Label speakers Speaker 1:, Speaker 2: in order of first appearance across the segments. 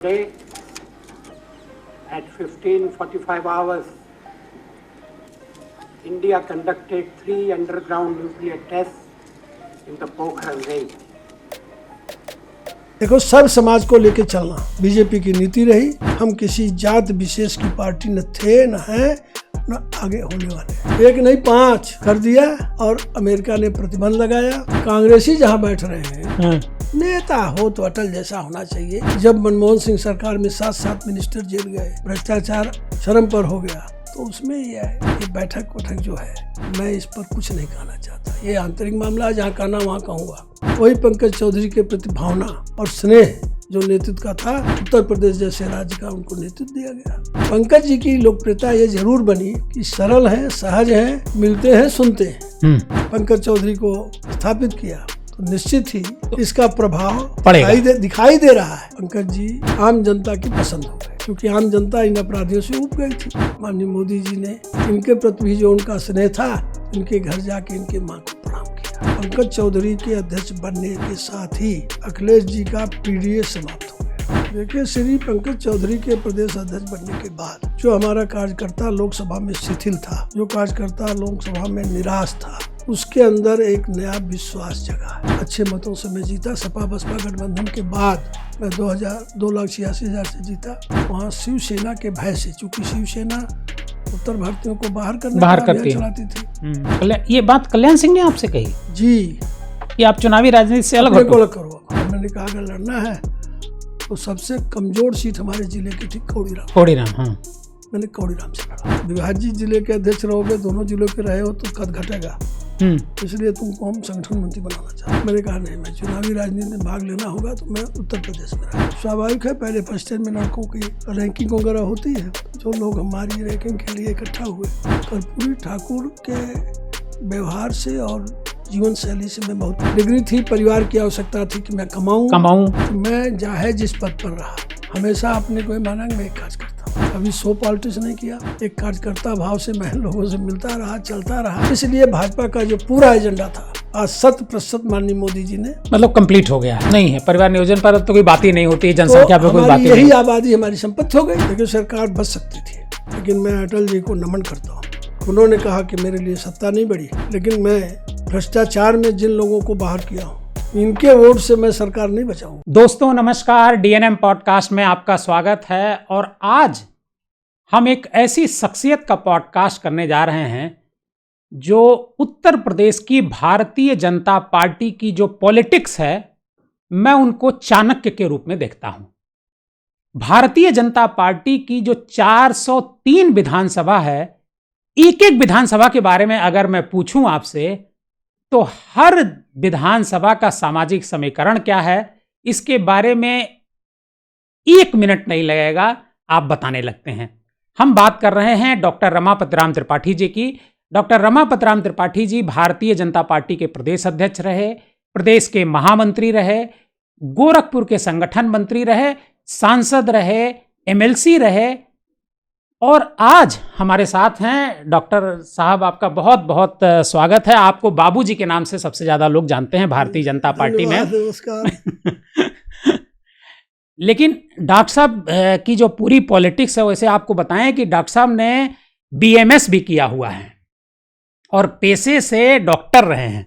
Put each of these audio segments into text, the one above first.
Speaker 1: Today at 15:45 hours, India conducted 3 underground nuclear tests in the Pokhran range.
Speaker 2: देखो, सर्व समाज को लेकर चलना बीजेपी की नीति रही। हम किसी जात विशेष की पार्टी न थे, न है, न आगे होने वाले। 1 नहीं 5 कर दिया और अमेरिका ने प्रतिबंध लगाया। कांग्रेसी जहां बैठ रहे हैं, नेता हो तो अटल जैसा होना चाहिए। जब मनमोहन सिंह सरकार में 7 मिनिस्टर जेल गए, भ्रष्टाचार चरम पर हो गया, तो उसमें ये बैठक जो है, मैं इस पर कुछ नहीं कहना चाहता। ये आंतरिक मामला है, जहाँ कहना वहाँ कहूँगा। वही पंकज चौधरी के प्रति भावना और स्नेह जो नेतृत्व का था, उत्तर प्रदेश जैसे राज्य का उनको नेतृत्व दिया गया। पंकज जी की लोकप्रियता ये जरूर बनी कि सरल है, सहज है, मिलते हैं, सुनते हैं। पंकज चौधरी को स्थापित किया तो निश्चित ही इसका प्रभाव दिखाई दे रहा है। पंकज जी आम जनता की पसंद हो गए, क्योंकि आम जनता इन अपराधियों से उब गई थी। माननीय मोदी जी ने इनके प्रति भी जो उनका स्नेह था, इनके घर जाके इनके मां को प्रणाम किया। पंकज चौधरी के अध्यक्ष बनने के साथ ही अखिलेश जी का पीडीए समाप्त हो गया। देखिए, श्री पंकज चौधरी के प्रदेश अध्यक्ष बनने के बाद जो हमारा कार्यकर्ता लोकसभा में शिथिल था, जो कार्यकर्ता लोकसभा में निराश था, उसके अंदर एक नया विश्वास जगा है। अच्छे मतों से मैं जीता। सपा बसपा गठबंधन के बाद मैं 2,86,000 से जीता। वहाँ शिवसेना के भय से, चूंकि शिवसेना उत्तर भारतीयों को बाहर करती चलाती थी।
Speaker 3: ये बात कल्याण सिंह ने आपसे कही
Speaker 2: जी,
Speaker 3: कि आप चुनावी राजनीति से अलग
Speaker 2: करो। मैंने कहा अगर लड़ना है तो सबसे कमजोर सीट हमारे जिले की थी कौड़ीराम। हाँ। मैंने कौड़ीराम से लड़ा। विभाजित जिले के अध्यक्ष रहोगे, दोनों जिलों के रहे हो तो कद घटेगा, इसलिए तुमको हम संगठन मंत्री बनाना चाहते। मैंने कहा नहीं, मैं चुनावी राजनीति में भाग लेना होगा तो मैं उत्तर प्रदेश में रहा। स्वाभाविक है, पहले फर्स्ट टाइम में लड़कों की रैंकिंग वगैरह होती है। जो लोग हमारी रैंकिंग के लिए इकट्ठा हुए, कर्पूरी ठाकुर के व्यवहार से और जीवन शैली से मैं बहुत डिग्री थी। परिवार की आवश्यकता थी कि मैं कमाऊं। मैं चाहे जिस पद पर रहा, हमेशा अपने को माना मैं एक कार्य करता हूँ। कभी शो पॉलिटिक्स नहीं किया। एक कार्यकर्ता भाव से मैं लोगों से मिलता रहा, चलता रहा। इसलिए भाजपा का जो पूरा एजेंडा था, आज 100% माननीय मोदी जी ने
Speaker 3: मतलब कंप्लीट हो गया नहीं है। परिवार नियोजन पर तो कोई बात ही नहीं होती, जनसंख्या पर कोई बात ही नहीं।
Speaker 2: यही आबादी हमारी संपत्ति हो गई। लेकिन सरकार बच सकती थी, लेकिन मैं अटल जी को नमन करता हूँ। उन्होंने कहा कि मेरे लिए सत्ता नहीं बढ़ी, लेकिन मैं भ्रष्टाचार में जिन लोगों को बाहर किया हूँ, इनके वोट से मैं सरकार नहीं बचाऊं।
Speaker 3: दोस्तों नमस्कार, डीएनएम पॉडकास्ट में आपका स्वागत है। और आज हम एक ऐसी शख्सियत का पॉडकास्ट करने जा रहे हैं जो उत्तर प्रदेश की भारतीय जनता पार्टी की जो पॉलिटिक्स है, मैं उनको चाणक्य के रूप में देखता हूं। भारतीय जनता पार्टी की जो 403 विधानसभा है, एक विधानसभा के बारे में अगर मैं पूछूं आपसे, तो हर विधानसभा का सामाजिक समीकरण क्या है, इसके बारे में 1 मिनट नहीं लगेगा, आप बताने लगते हैं। हम बात कर रहे हैं डॉक्टर रमापति राम त्रिपाठी जी की। डॉक्टर रमापति राम त्रिपाठी जी भारतीय जनता पार्टी के प्रदेश अध्यक्ष रहे, प्रदेश के महामंत्री रहे, गोरखपुर के संगठन मंत्री रहे, सांसद रहे, एमएलसी रहे, और आज हमारे साथ हैं डॉक्टर साहब। आपका बहुत बहुत स्वागत है। आपको बाबूजी के नाम से सबसे ज्यादा लोग जानते हैं भारतीय जनता पार्टी में। लेकिन डॉक्टर साहब की जो पूरी पॉलिटिक्स है, वैसे आपको बताएं कि डॉक्टर साहब ने बीएमएस भी किया हुआ है और पेशे से डॉक्टर रहे हैं,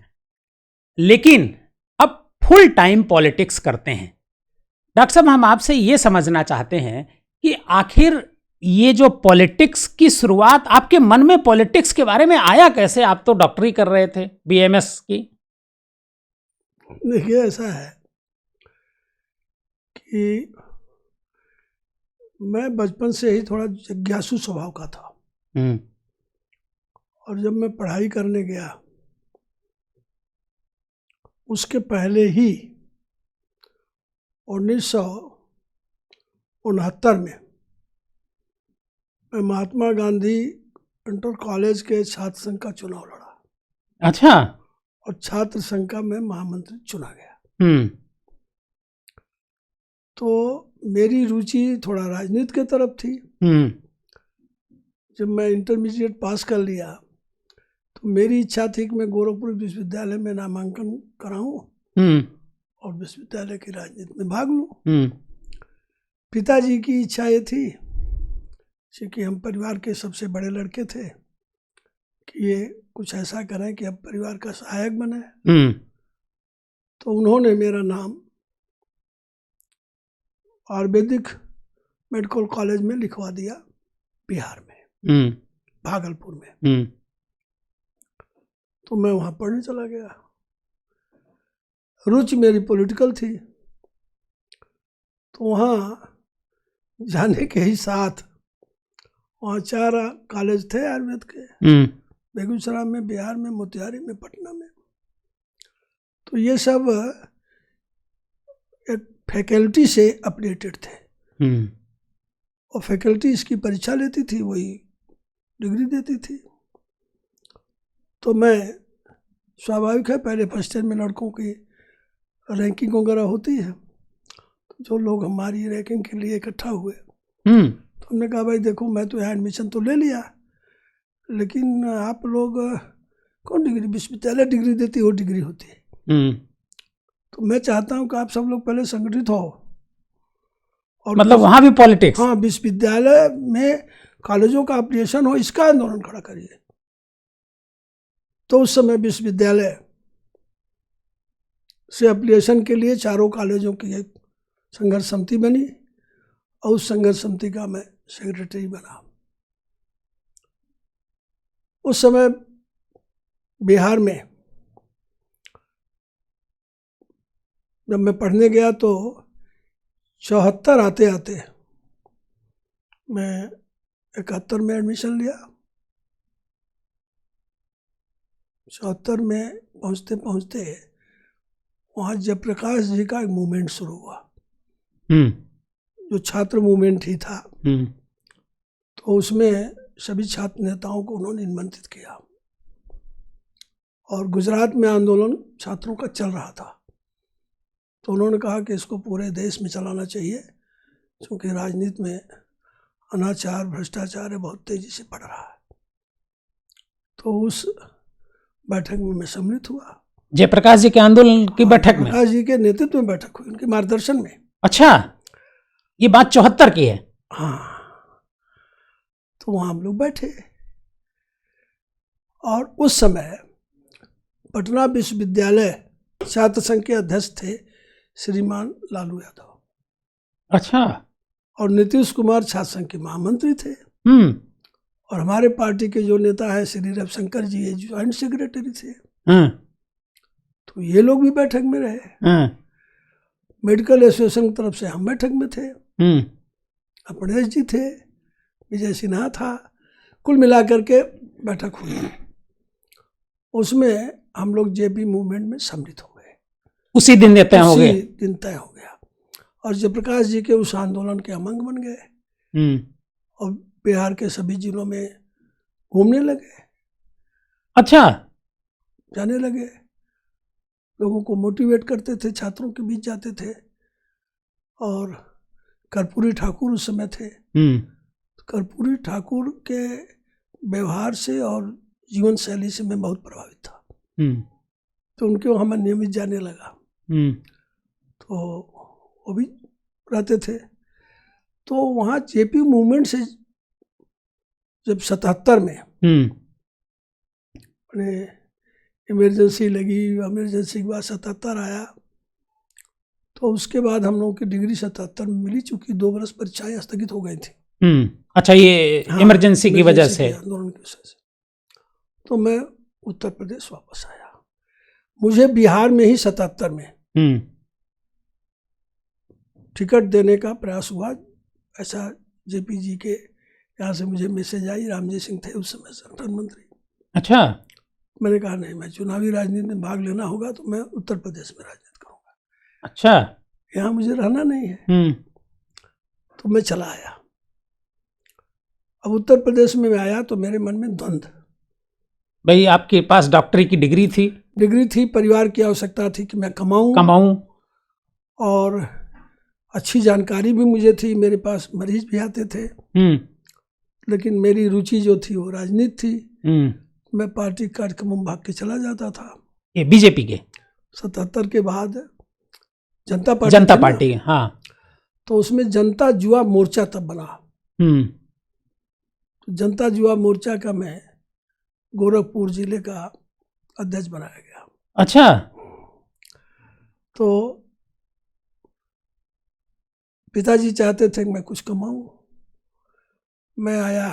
Speaker 3: लेकिन अब फुल टाइम पॉलिटिक्स करते हैं। डॉक्टर साहब, हम आपसे ये समझना चाहते हैं कि आखिर ये जो पॉलिटिक्स की शुरुआत, आपके मन में पॉलिटिक्स के बारे में आया कैसे? आप तो डॉक्टरी कर रहे थे बीएमएस की।
Speaker 2: देखिए, ऐसा है कि मैं बचपन से ही थोड़ा जिज्ञासु स्वभाव का था। और जब मैं पढ़ाई करने गया, उसके पहले ही 1969 में मैं महात्मा गांधी इंटर कॉलेज के छात्र संघ का चुनाव लड़ा।
Speaker 3: अच्छा।
Speaker 2: और छात्र संघ का मैं महामंत्री चुना गया। तो मेरी रुचि थोड़ा राजनीति की तरफ थी। जब मैं इंटरमीडिएट पास कर लिया तो मेरी इच्छा थी कि मैं गोरखपुर विश्वविद्यालय में नामांकन कराऊं और विश्वविद्यालय की राजनीति में भाग लूं। पिताजी की इच्छा ये थी, क्योंकि हम परिवार के सबसे बड़े लड़के थे, कि ये कुछ ऐसा करें कि अब परिवार का सहायक बने। तो उन्होंने मेरा नाम आयुर्वेदिक मेडिकल कॉलेज में लिखवा दिया, बिहार में, भागलपुर में। तो मैं वहाँ पढ़ने चला गया। रुचि मेरी पॉलिटिकल थी, तो वहाँ जाने के ही साथ वहाँ 4 कॉलेज थे आयुर्वेद के, बेगूसराय में, बिहार में, मोतिहारी में, पटना में। तो ये सब एक फैकल्टी से अपडेटेड थे, और फैकल्टी इसकी परीक्षा लेती थी, वही डिग्री देती थी। तो मैं, स्वाभाविक है, पहले फर्स्ट ईयर में लड़कों की रैंकिंग वगैरह होती है, तो जो लोग हमारी रैंकिंग के लिए इकट्ठा हुए, तो हमने कहा भाई देखो, मैं तो यहाँ एडमिशन तो ले लिया, लेकिन आप लोग कौन डिग्री, विश्वविद्यालय डिग्री देती हो, डिग्री होती है। तो मैं चाहता हूँ कि आप सब लोग पहले संगठित हो, और
Speaker 3: मतलब वहाँ भी पॉलिटिक्स?
Speaker 2: हाँ, विश्वविद्यालय में कॉलेजों का अपडेशन हो, इसका आंदोलन खड़ा करिए। तो उस समय विश्वविद्यालय से अपडेशन के लिए 4 कॉलेजों की एक संघर्ष समिति बनी, और उस संघर्ष समिति का मैं सेक्रेटरी बना। उस समय बिहार में जब मैं पढ़ने गया तो 74 आते आते मैं 71 में एडमिशन लिया। 74 में पहुँचते पहुँचते वहाँ जयप्रकाश जी का एक मूवमेंट शुरू हुआ, जो छात्र मूवमेंट ही था। तो उसमें सभी छात्र नेताओं को उन्होंने निमंत्रित किया, और गुजरात में आंदोलन छात्रों का चल रहा था। तो उन्होंने कहा कि इसको पूरे देश में चलाना चाहिए, क्योंकि राजनीति में अनाचार, भ्रष्टाचार बहुत तेजी से बढ़ रहा है। तो उस बैठक में मैं सम्मिलित हुआ,
Speaker 3: जयप्रकाश जी के आंदोलन की बैठक में?
Speaker 2: जयप्रकाश जी के नेतृत्व में बैठक हुई, उनके मार्गदर्शन में।
Speaker 3: अच्छा, ये बात 74 की है?
Speaker 2: हाँ। तो वहाँ हम लोग बैठे, और उस समय पटना विश्वविद्यालय छात्र संघ के अध्यक्ष थे श्रीमान लालू यादव।
Speaker 3: अच्छा।
Speaker 2: और नीतीश कुमार छात्र संघ के महामंत्री थे। और हमारे पार्टी के जो नेता है श्री रविशंकर जी, ये ज्वाइंट सेक्रेटरी थे। तो ये लोग भी बैठक में रहे। मेडिकल एसोसिएशन की तरफ से हम बैठक में थे, अपनेश जी थे, विजय सिन्हा था, कुल मिलाकर के बैठक हुई। उसमें हम लोग जेपी मूवमेंट में सम्मिलित हो गए।
Speaker 3: उसी दिन तय हो गए?
Speaker 2: उसी दिन तय हो गया, और जयप्रकाश जी के उस आंदोलन के अमंग बन गए, और बिहार के सभी जिलों में घूमने लगे।
Speaker 3: अच्छा।
Speaker 2: जाने लगे, लोगों को मोटिवेट करते थे, छात्रों के बीच जाते थे। और कर्पूरी ठाकुर उस समय थे। कर्पूरी ठाकुर के व्यवहार से और जीवन शैली से मैं बहुत प्रभावित था। तो उनके वहाँ मैं नियमित जाने लगा। तो वो भी रहते थे। तो वहाँ जेपी मूवमेंट से जब 77 में इमरजेंसी लगी, इमरजेंसी के बाद 77 आया, तो उसके बाद हम लोगों की डिग्री 77 में मिली, चूंकि 2 वर्ष परीक्षाएं स्थगित हो गई थी।
Speaker 3: अच्छा, ये इमरजेंसी की वजह से,
Speaker 2: आंदोलन की वजह से। तो मैं उत्तर प्रदेश वापस आया। मुझे बिहार में ही 77 में टिकट देने का प्रयास हुआ। ऐसा जेपी जी के यहाँ से मुझे मैसेज आई, रामजी सिंह थे उस समय संगठन मंत्री। अच्छा। मैंने कहा नहीं, मैं चुनावी राजनीति में भाग लेना होगा तो मैं उत्तर प्रदेश में राजनीति करूँगा। अच्छा, यहाँ मुझे रहना नहीं है। तो मैं चला आया। अब उत्तर प्रदेश में मैं आया तो मेरे मन में द्वंद्व।
Speaker 3: भाई, आपके पास डॉक्टरी की डिग्री थी?
Speaker 2: डिग्री थी, परिवार की आवश्यकता थी कि मैं कमाऊं, और अच्छी जानकारी भी मुझे थी, मेरे पास मरीज भी आते थे। लेकिन मेरी रुचि जो थी वो राजनीति थी। मैं पार्टी कार्यक्रमों में भाग के चला जाता था।
Speaker 3: ये बीजेपी के
Speaker 2: 77 के बाद जनता पार्टी,
Speaker 3: हाँ।
Speaker 2: तो उसमें जनता युवा मोर्चा तब बना। तो जनता युवा मोर्चा का मैं गोरखपुर जिले का अध्यक्ष बनाया गया।
Speaker 3: अच्छा।
Speaker 2: तो पिताजी चाहते थे कि मैं कुछ कमाऊं। मैं आया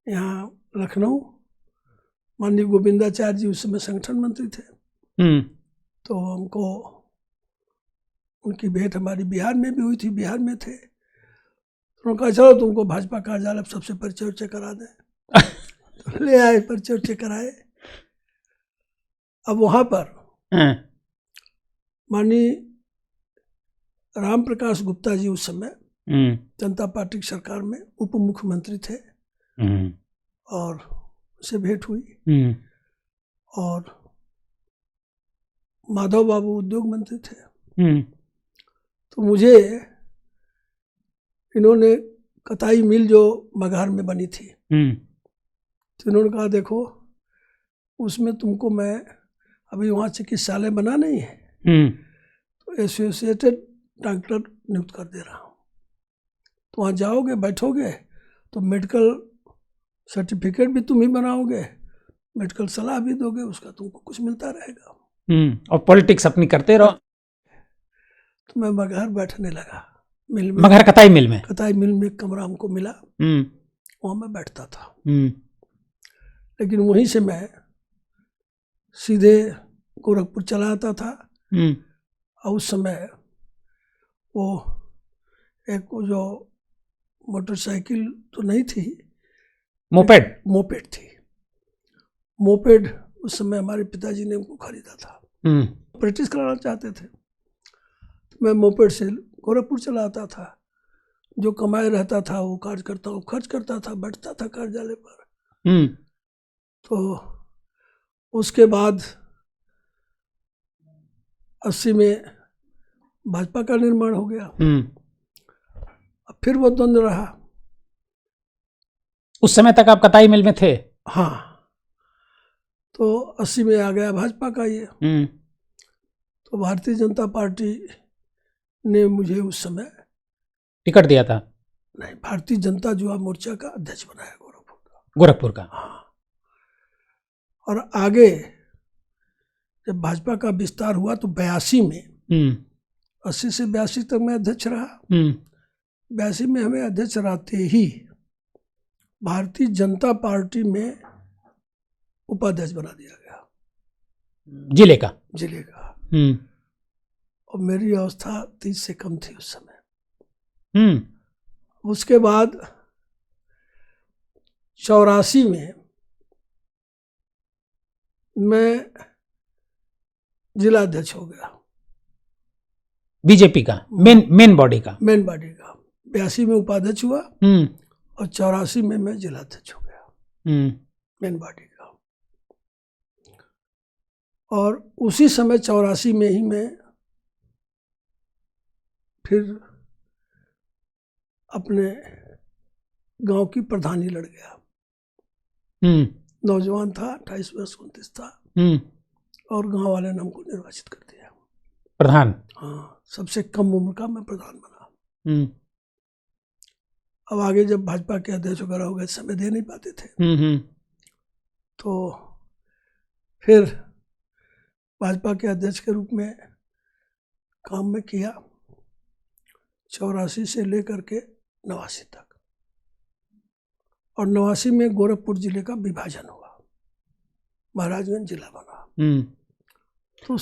Speaker 2: यहाँ लखनऊ, माननीय गोविंदाचार्य जी उस समय संगठन मंत्री थे। तो हमको उनकी भेंट हमारी बिहार में भी हुई थी, बिहार में थे। तो उन्होंने कहा चलो तुमको भाजपा कार्यालय सबसे परिचय उच्चय करा दें। तो ले आए, परिचय उच्चय कराए। अब वहाँ पर माननीय राम प्रकाश गुप्ता जी उस समय जनता पार्टी की सरकार में उप मुख्यमंत्री थे और उनसे भेंट हुई। और माधव बाबू उद्योग मंत्री थे। तो मुझे इन्होंने कताई मिल जो मगहर में बनी थी, तो इन्होंने कहा देखो उसमें तुमको मैं अभी वहाँ चिकित्सालय बना नहीं है, तो एसोसिएटेड डॉक्टर नियुक्त कर दे रहा हूँ। तो वहाँ जाओगे, बैठोगे तो मेडिकल सर्टिफिकेट भी तुम ही बनाओगे, मेडिकल सलाह भी दोगे, उसका तुमको कुछ मिलता रहेगा।
Speaker 3: और पॉलिटिक्स अपनी करते रहो।
Speaker 2: तो मैं मगहर बैठने लगा, मिल में,
Speaker 3: मगहर कताई मिल में।
Speaker 2: कताई मिल में एक कमरा हमको मिला, वहाँ मैं बैठता था। लेकिन वहीं से मैं सीधे गोरखपुर चला आता था। और उस समय वो एक जो मोटरसाइकिल तो नहीं थी, मोपेड थी। मोपेड उस समय हमारे पिताजी ने उनको खरीदा था, प्रैक्टिस कराना चाहते थे। तो मैं मोपेड से गोरखपुर चला आता था। जो कमाए रहता था वो कार्यकर्ता को खर्च करता था, बैठता था कार्यालय पर। तो उसके बाद 80 में भाजपा का निर्माण हो गया। अब फिर वो द्वंद्व रहा।
Speaker 3: उस समय तक आप कताई मिल में थे?
Speaker 2: हाँ। तो 80 में आ गया भाजपा का ये। तो भारतीय जनता पार्टी ने मुझे उस समय
Speaker 3: टिकट दिया था?
Speaker 2: नहीं, भारतीय जनता युवा मोर्चा का अध्यक्ष बनाया
Speaker 3: गोरखपुर का।
Speaker 2: हाँ। और आगे जब भाजपा का विस्तार हुआ तो 82 में 80 से 82 तक मैं अध्यक्ष रहा। 82 में हमें अध्यक्ष रहते ही भारतीय जनता पार्टी में उपाध्यक्ष बना दिया गया,
Speaker 3: जिले का।
Speaker 2: और मेरी अवस्था 30 से कम थी उस समय। उसके बाद 84 में मैं जिला अध्यक्ष हो गया,
Speaker 3: बीजेपी का मेन बॉडी का।
Speaker 2: 82 में उपाध्यक्ष हुआ और 84 में मैं जिला अध्यक्ष हो गया मेन बॉडी का। और उसी समय 84 में ही मैं फिर अपने गांव की प्रधानी लड़ गया। नौजवान था, 28 वर्ष 29 था। और गांव वाले ने हमको निर्वाचित कर दिया
Speaker 3: प्रधान।
Speaker 2: हाँ, सबसे कम उम्र का मैं प्रधान बना। अब आगे जब भाजपा के अध्यक्ष वगैरह हो गए, समय दे नहीं पाते थे। तो फिर भाजपा के अध्यक्ष के रूप में काम में किया 84 से लेकर के 89 तक। और 89 में गोरखपुर जिले का विभाजन हुआ, महाराजगंज जिला बना। तो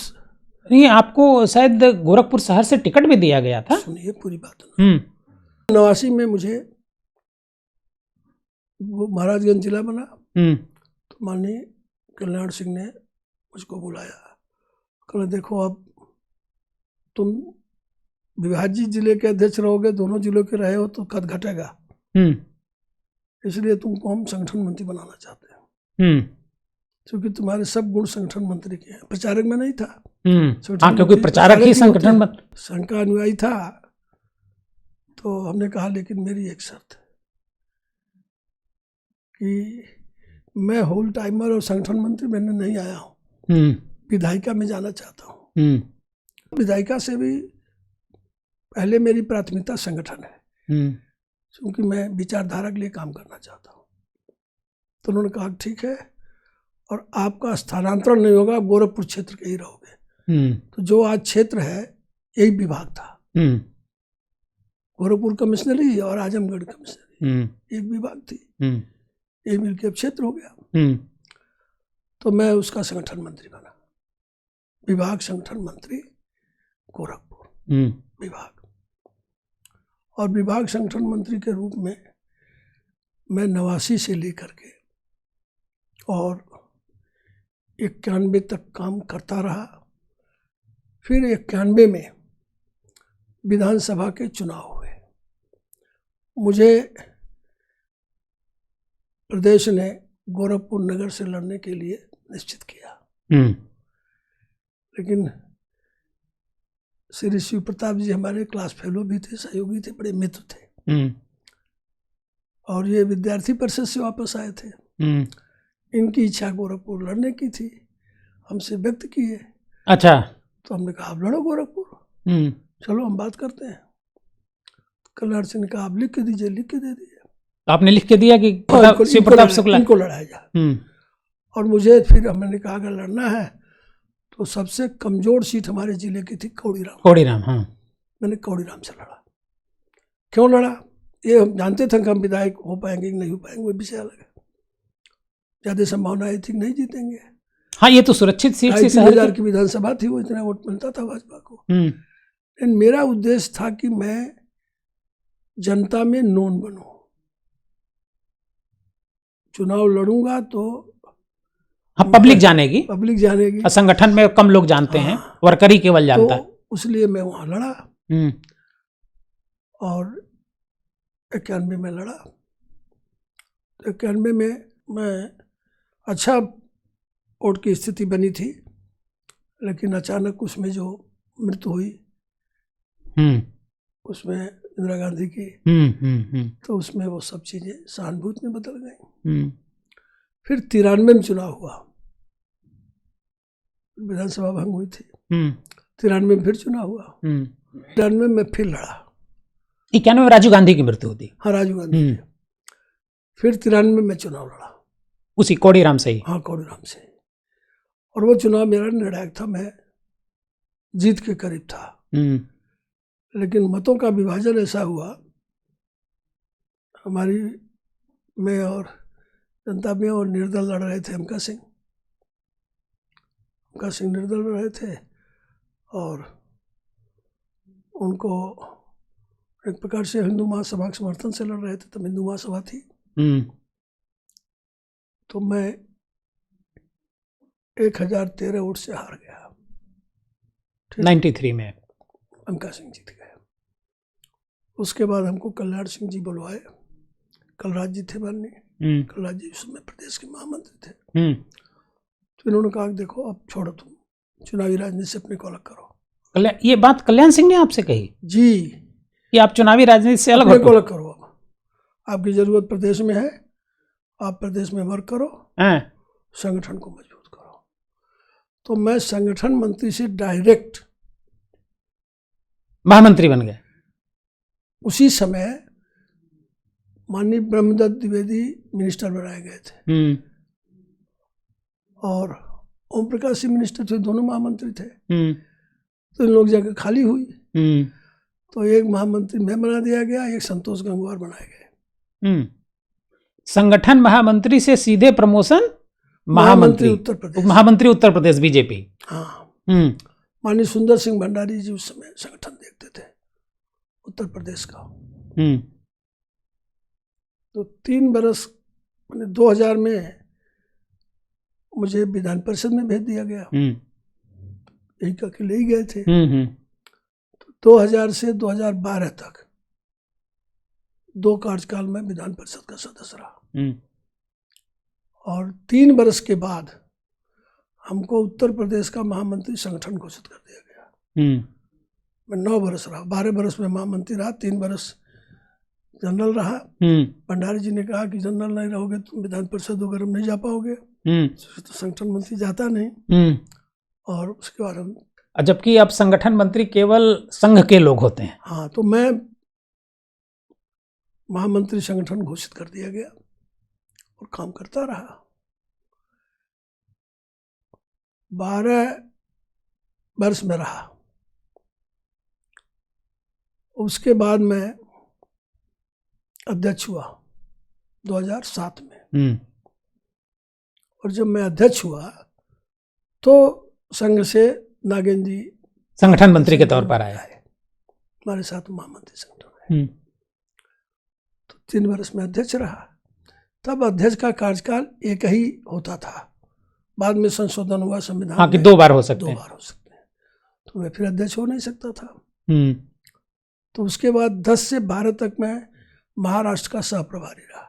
Speaker 3: नहीं, आपको शायद गोरखपुर शहर से टिकट भी दिया गया था।
Speaker 2: सुनिए पूरी बात। 89 में मुझे महाराजगंज जिला बना। तो माननीय कल्याण सिंह ने मुझको बुलाया, कहला देखो अब तुम विभाजित जिले के अध्यक्ष रहोगे, दोनों जिलों के रहे हो तो कद घटेगा, इसलिए तुमको हम संगठन मंत्री बनाना चाहते हैं। क्योंकि तुम्हारे सब गुण संगठन मंत्री के हैं। प्रचारक में नहीं था।
Speaker 3: हाँ, क्योंकि प्रचारक ही संगठन
Speaker 2: संघ का अनुयायी था। तो हमने कहा लेकिन मेरी एक शर्त है कि मैं होल टाइमर और संगठन मंत्री मैंने नहीं आया हूँ, विधायिका में जाना चाहता हूँ। विधायिका से भी पहले मेरी प्राथमिकता संगठन है,
Speaker 3: हम्म,
Speaker 2: क्योंकि मैं विचारधारा के लिए काम करना चाहता हूँ। तो उन्होंने कहा ठीक है, और आपका स्थानांतरण नहीं होगा, आप गोरखपुर क्षेत्र के ही रहोगे। तो जो आज क्षेत्र है यही विभाग था, गोरखपुर कमिश्नरी और आजमगढ़ कमिश्नरी एक विभाग थी, यही मिलकर अब क्षेत्र हो गया। तो मैं उसका संगठन मंत्री बना, विभाग संगठन मंत्री गोरखपुर विभाग। और विभाग संगठन मंत्री के रूप में मैं 89 से लेकर के और 91 तक काम करता रहा। फिर 91 में विधानसभा के चुनाव हुए, मुझे प्रदेश ने गोरखपुर नगर से लड़ने के लिए निश्चित किया। लेकिन श्री शिव प्रताप जी हमारे क्लास फेलो भी थे, सहयोगी थे, बड़े मित्र थे, और ये विद्यार्थी परिषद से वापस आए थे। इनकी इच्छा गोरखपुर लड़ने की थी, हमसे व्यक्त की है।
Speaker 3: अच्छा,
Speaker 2: तो हमने कहा आप लड़ो गोरखपुर, चलो हम बात करते हैं। कल्याण सिंह ने कहा आप लिख के दीजिए, लिख के दे दिए।
Speaker 3: आपने लिख के दिया कि शिव प्रताप शुक्ला
Speaker 2: इनको लड़ाया जाए। और मुझे फिर हमने कहा अगर लड़ना है तो सबसे कमजोर सीट हमारे जिले की थी कौड़ीराम। हाँ, मैंने कौड़ीराम से लड़ा। क्यों लड़ा, ये हम जानते थे कि हम विधायक हो पाएंगे कि नहीं हो पाएंगे, वो विषय अलग है। ज्यादा संभावना थी कि नहीं जीतेंगे।
Speaker 3: हाँ, ये तो सुरक्षित सीट थी,
Speaker 2: 3,000 की विधानसभा थी, वो इतना वोट मिलता था भाजपा को। लेकिन मेरा उद्देश्य था कि मैं जनता में नोन बनूं, चुनाव लड़ूंगा तो
Speaker 3: हाँ, पब्लिक जानेगी, संगठन में कम लोग जानते हैं, वर्कर ही केवल जानता है।
Speaker 2: तो उसलिए मैं वहां लड़ा और 91 में लड़ा। 91 में मैं अच्छा वोट की स्थिति बनी थी, लेकिन अचानक उसमें जो मृत्यु हुई उसमें इंदिरा गांधी की, तो उसमें वो सब चीजें सहानुभूति में बदल गई। फिर 93 में चुनाव हुआ, विधानसभा भंग हुई थी। 93 में फिर चुनाव हुआ, 93 में फिर लड़ा।
Speaker 3: 91 में राजीव गांधी की मृत्यु होती।
Speaker 2: हाँ, राजीव गांधी। फिर 93 में चुनाव लड़ा,
Speaker 3: उसी कौड़ीराम से ही।
Speaker 2: हाँ, कौड़ीराम से। और वो चुनाव मेरा निर्णायक था, मैं जीत के करीब था। लेकिन मतों का विभाजन ऐसा हुआ, हमारी में और जनता में और निर्दल लड़ रहे थे। हमका सिंह निर्दल लड़ रहे थे, और उनको एक प्रकार से हिंदू महासभा के समर्थन से लड़ रहे थे, तब हिंदू महासभा थी। तो मैं 1013 वोट से हार गया।
Speaker 3: 93 में
Speaker 2: हमका सिंह जीत गए। उसके बाद हमको कल्याण सिंह जी बुलवाए, कलराज जी थे माननीय, कलराज जी उस समय प्रदेश के महामंत्री थे। तो इन्होंने कहा देखो अब छोड़ो, तुम चुनावी राजनीति से अपने को अलग करो।
Speaker 3: ये बात कल्याण सिंह ने आपसे कही
Speaker 2: जी,
Speaker 3: कि आप चुनावी राजनीति से अलग
Speaker 2: करो, आपकी जरूरत प्रदेश में है, आप प्रदेश में वर्क करो, संगठन को मजबूत करो। तो मैं संगठन मंत्री से डायरेक्ट
Speaker 3: महामंत्री बन गए।
Speaker 2: उसी समय माननीय ब्रह्मदत्त द्विवेदी मिनिस्टर बनाए गए थे, और ओम प्रकाश सिंह मिनिस्टर थे, दोनों महामंत्री थे। तो इन लोग जगह खाली हुई, तो एक महामंत्री मैं बना दिया गया, एक संतोष गंगवार बनाए गए।
Speaker 3: संगठन महामंत्री से सीधे प्रमोशन महामंत्री उत्तर प्रदेश बीजेपी।
Speaker 2: हाँ, माननीय सुंदर सिंह भंडारी जी उस समय संगठन देखते थे उत्तर प्रदेश का। तो 3 बरस, 2000 में मुझे विधान परिषद में भेज दिया गया, यही करके ले ही गए थे। तो 2000 से 2012 तक 2 कार्यकाल में विधान परिषद का सदस्य रहा। और 3 बरस के बाद हमको उत्तर प्रदेश का महामंत्री संगठन घोषित कर दिया गया। मैं 9 बरस रहा, 12 बरस में महामंत्री रहा, 3 बरस जनरल रहा। भंडारी जी ने कहा कि जनरल नहीं रहोगे तुम विधान परिषद वगैरह में नहीं जा पाओगे, तो संगठन मंत्री जाता नहीं। और उसके बाद हम
Speaker 3: जबकि अब संगठन मंत्री केवल संघ के लोग होते हैं।
Speaker 2: हाँ, तो मैं महामंत्री संगठन घोषित कर दिया गया और काम करता रहा। 12 वर्ष में रहा। उसके बाद मैं अध्यक्ष हुआ 2007 में। और जब मैं अध्यक्ष हुआ तो संघ से नागेंद्र जी
Speaker 3: संगठन मंत्री के तौर पर आए,
Speaker 2: हमारे साथ महामंत्री संगठन है। तो 3 वर्ष में अध्यक्ष रहा। तब अध्यक्ष का कार्यकाल एक ही होता था, बाद में संशोधन हुआ संविधान।
Speaker 3: हाँ, कि 2 बार हो सकते हैं।
Speaker 2: 2 बार हो सकते हैं। तो मैं फिर अध्यक्ष हो नहीं सकता था। तो उसके बाद 10 से 12 तक मैं महाराष्ट्र का सह प्रभारी रहा।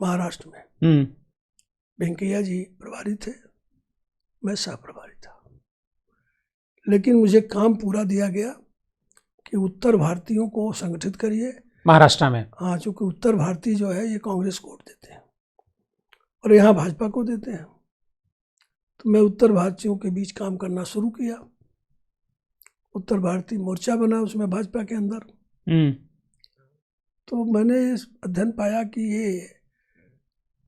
Speaker 2: महाराष्ट्र में वेंकैया जी प्रभारी थे, मैं सह प्रभारी था। लेकिन मुझे काम पूरा दिया गया कि उत्तर भारतीयों को संगठित करिए
Speaker 3: महाराष्ट्र में।
Speaker 2: हाँ, चूंकि उत्तर भारतीय जो है ये कांग्रेस को वोट देते हैं और यहाँ भाजपा को देते हैं। तो मैं उत्तर भारतीयों के बीच काम करना शुरू किया। उत्तर भारतीय मोर्चा बना उसमें भाजपा के अंदर। तो मैंने अध्ययन पाया कि ये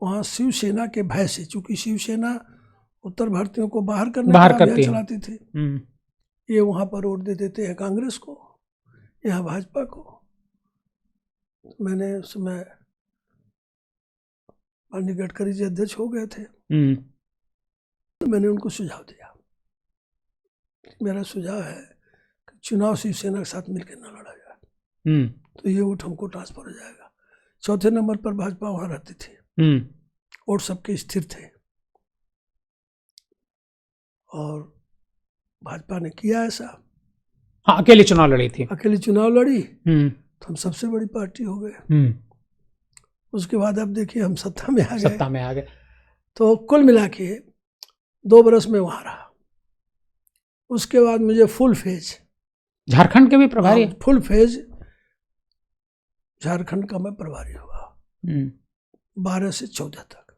Speaker 2: वहाँ शिवसेना के भय से, चूंकि शिवसेना उत्तर भारतीयों को बाहर करने का अभियान चलाती थी, ये वहाँ पर वोट दे देते हैं कांग्रेस को, यहाँ भाजपा को। मैंने उस समय माननीय गडकरी जी अध्यक्ष हो गए थे, तो मैंने उनको सुझाव दिया, मेरा सुझाव है कि चुनाव शिवसेना के साथ मिलकर न लड़ा जाए, तो ये वोट हमको ट्रांसफर हो जाएगा। 4थे नंबर पर भाजपा वहाँ रहती थी, वोट सबके स्थिर थे और भाजपा ने किया ऐसा।
Speaker 3: हाँ, अकेली चुनाव लड़ी थी।
Speaker 2: अकेली चुनाव लड़ी तो हम सबसे बड़ी पार्टी हो गए। उसके बाद अब देखिए हम सत्ता में आ गए। तो कुल मिला के 2 बरस में वहाँ रहा। उसके बाद मुझे फुल फेज
Speaker 3: झारखंड के भी प्रभारी,
Speaker 2: फुल फेज झारखंड का मैं प्रभारी हुआ 12 से 14 तक।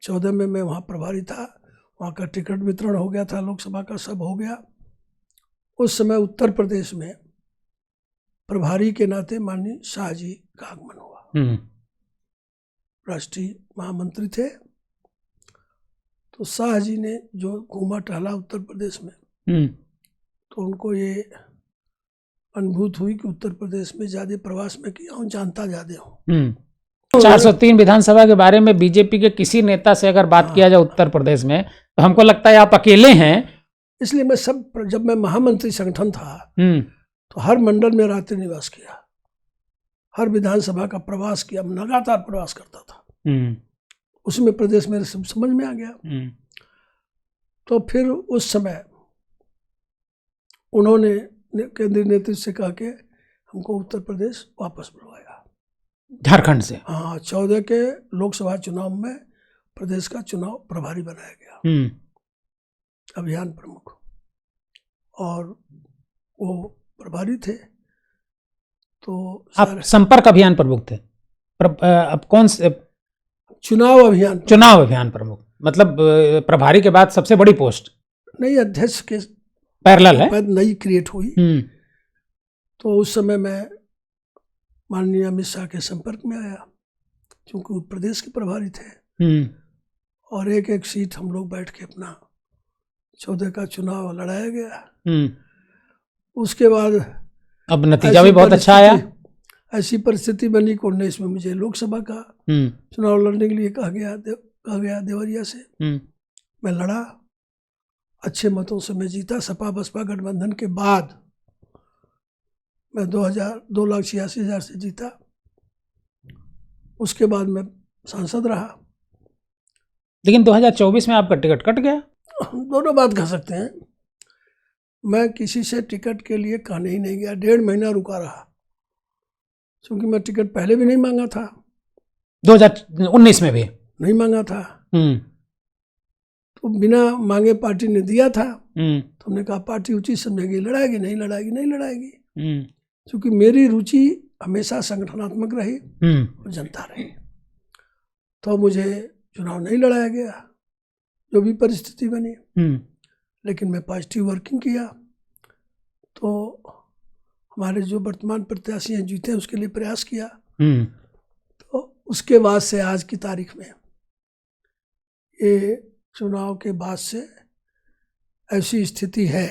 Speaker 2: 14 में मैं वहाँ प्रभारी था, वहाँ का टिकट वितरण हो गया था, लोकसभा का सब हो गया। उस समय उत्तर प्रदेश में प्रभारी के नाते माननीय शाह जी का आगमन हुआ। राष्ट्रीय महामंत्री थे। तो शाह जी ने जो घूमा टहला उत्तर प्रदेश में, तो उनको ये अनुभूत हुई कि उत्तर प्रदेश में ज्यादा प्रवास में किया हूँ, जानता ज्यादा हूँ।
Speaker 3: 403 विधानसभा के बारे में बीजेपी के किसी नेता से अगर बात किया जाए उत्तर प्रदेश में, तो हमको लगता है आप अकेले हैं।
Speaker 2: इसलिए मैं जब मैं महामंत्री संगठन था तो हर मंडल में रात्रि निवास किया, हर विधानसभा का प्रवास किया, लगातार प्रवास करता था। उसमें प्रदेश मेरे सब समझ में आ गया। तो फिर उस समय उन्होंने केंद्रीय नेतृत्व से कहा कि हमको उत्तर प्रदेश वापस बुलवाया
Speaker 3: झारखंड से।
Speaker 2: हाँ, 14 के लोकसभा चुनाव में प्रदेश का चुनाव प्रभारी बनाया गया, अभियान प्रमुख, और वो प्रभारी थे। तो
Speaker 3: आप संपर्क अभियान प्रमुख थे। अब कौन से?
Speaker 2: चुनाव अभियान प्रमुख, मतलब
Speaker 3: प्रभारी के बाद सबसे बड़ी पोस्ट
Speaker 2: नहीं, अध्यक्ष के
Speaker 3: पैरेलल है,
Speaker 2: पद नई क्रिएट हुई। तो उस समय मैं माननीय अमित शाह के संपर्क में आया, क्योंकि उत्तर प्रदेश के प्रभारी थे। और एक सीट हम लोग बैठ के अपना 14 का चुनाव लड़ाया गया। उसके बाद
Speaker 3: अब नतीजा भी बहुत अच्छा आया।
Speaker 2: ऐसी परिस्थिति बनी कि 19 में मुझे लोकसभा का चुनाव लड़ने के लिए कहा गया देवरिया से। मैं लड़ा, अच्छे मतों से मैं जीता। सपा बसपा गठबंधन के बाद मैं 2,86,000 से जीता। उसके बाद मैं सांसद रहा।
Speaker 3: लेकिन 2024 में आपका टिकट कट गया।
Speaker 2: दोनों बात कह सकते हैं। मैं किसी से टिकट के लिए कहने ही नहीं गया, 1.5 महीना रुका रहा, क्योंकि मैं टिकट पहले भी नहीं मांगा था,
Speaker 3: 2019 में भी
Speaker 2: नहीं मांगा था। तो बिना मांगे पार्टी ने दिया था। तो हमने कहा पार्टी उचित समझेगी, लड़ाएगी, नहीं लड़ाएगी। क्योंकि मेरी रुचि हमेशा संगठनात्मक रही और जनता रही। तो मुझे चुनाव नहीं लड़ाया गया। जो भी परिस्थिति बनी।
Speaker 3: हम्म।
Speaker 2: लेकिन मैं पॉजिटिव वर्किंग किया, तो हमारे जो वर्तमान प्रत्याशी हैं जीते हैं उसके लिए प्रयास किया। तो उसके बाद से आज की तारीख में, ये चुनाव के बाद से ऐसी स्थिति है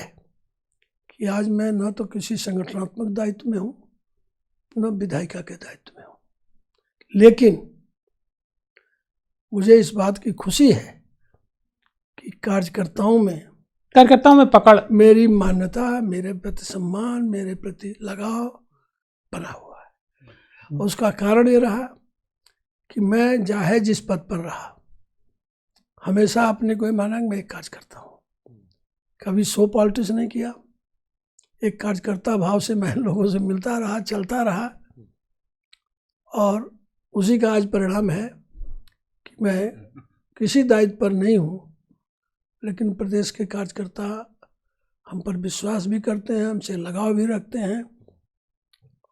Speaker 2: कि आज मैं न तो किसी संगठनात्मक दायित्व में हूँ, न विधायिका के दायित्व में हूँ। लेकिन मुझे इस बात की खुशी है कि कार्यकर्ताओं में
Speaker 3: पकड़,
Speaker 2: मेरी मान्यता, मेरे प्रति सम्मान, मेरे प्रति लगाव बना हुआ है। उसका कारण ये रहा कि मैं चाहे जिस पद पर रहा, हमेशा अपने को माना मैं एक कार्यकर्ता हूँ। कभी शो पॉलिटिक्स नहीं किया, एक कार्यकर्ता भाव से मैं लोगों से मिलता रहा, चलता रहा, और उसी का आज परिणाम है कि मैं किसी दायित्व पर नहीं हूँ, लेकिन प्रदेश के कार्यकर्ता हम पर विश्वास भी करते हैं, हमसे लगाव भी रखते हैं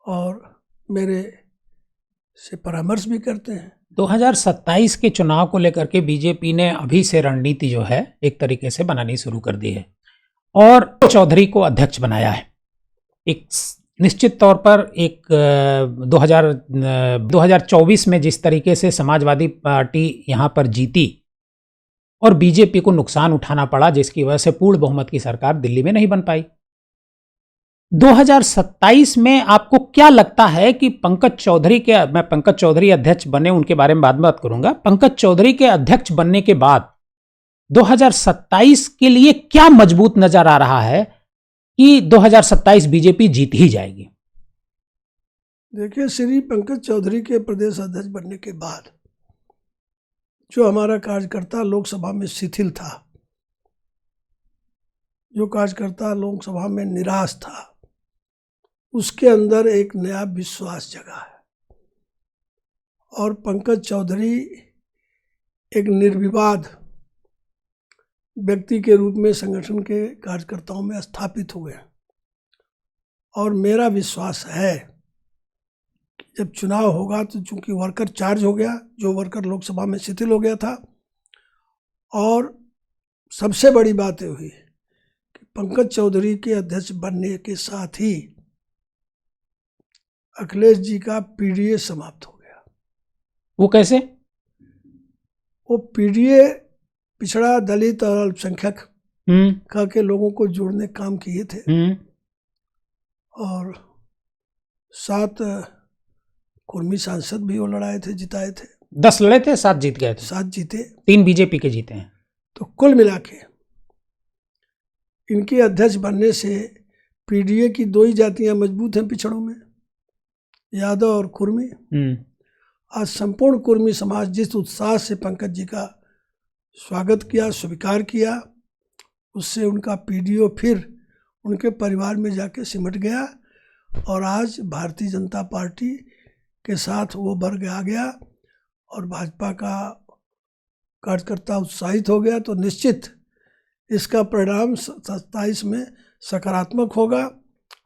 Speaker 2: और मेरे से परामर्श भी करते हैं।
Speaker 3: 2027 के चुनाव को लेकर के बीजेपी ने अभी से रणनीति जो है एक तरीके से बनानी शुरू कर दी है और चौधरी को अध्यक्ष बनाया है। एक निश्चित तौर पर एक 2024 में जिस तरीके से समाजवादी पार्टी यहाँ पर जीती और बीजेपी को नुकसान उठाना पड़ा, जिसकी वजह से पूर्ण बहुमत की सरकार दिल्ली में नहीं बन पाई, 2027 में आपको क्या लगता है कि पंकज चौधरी के, मैं पंकज चौधरी अध्यक्ष बने उनके बारे में बाद में बात करूंगा, पंकज चौधरी के अध्यक्ष बनने के बाद 2027 के लिए क्या मजबूत नजर आ रहा है कि 2027 बीजेपी जीत ही जाएगी?
Speaker 2: देखिए, श्री पंकज चौधरी के प्रदेश अध्यक्ष बनने के बाद जो हमारा कार्यकर्ता लोकसभा में शिथिल था, जो कार्यकर्ता लोकसभा में निराश था, उसके अंदर एक नया विश्वास जगा है और पंकज चौधरी एक निर्विवाद व्यक्ति के रूप में संगठन के कार्यकर्ताओं में स्थापित हुए। और मेरा विश्वास है कि जब चुनाव होगा तो चूंकि वर्कर चार्ज हो गया, जो वर्कर लोकसभा में शिथिल हो गया था, और सबसे बड़ी बात ये हुई कि पंकज चौधरी के अध्यक्ष बनने के साथ ही अखिलेश जी का पीडीए समाप्त हो गया।
Speaker 3: वो कैसे?
Speaker 2: वो पीडीए पिछड़ा, दलित और अल्पसंख्यक का के लोगों को जोड़ने काम किए थे और 7 कुर्मी सांसद भी वो लड़ाए थे, जिताए थे।
Speaker 3: 10 लड़े थे, 7 जीत गए थे।
Speaker 2: 7 जीते,
Speaker 3: 3 बीजेपी के जीते हैं।
Speaker 2: तो कुल मिला के इनके अध्यक्ष बनने से पीडीए की 2 ही जातियां मजबूत हैं पिछड़ों में, यादव और कुर्मी। आज संपूर्ण कुर्मी समाज जिस उत्साह से पंकज जी का स्वागत किया, स्वीकार किया, उससे उनका पीडीओ फिर उनके परिवार में जाके सिमट गया और आज भारतीय जनता पार्टी के साथ वो वर्ग आ गया और भाजपा का कार्यकर्ता उत्साहित हो गया। तो निश्चित इसका परिणाम 27 में सकारात्मक होगा।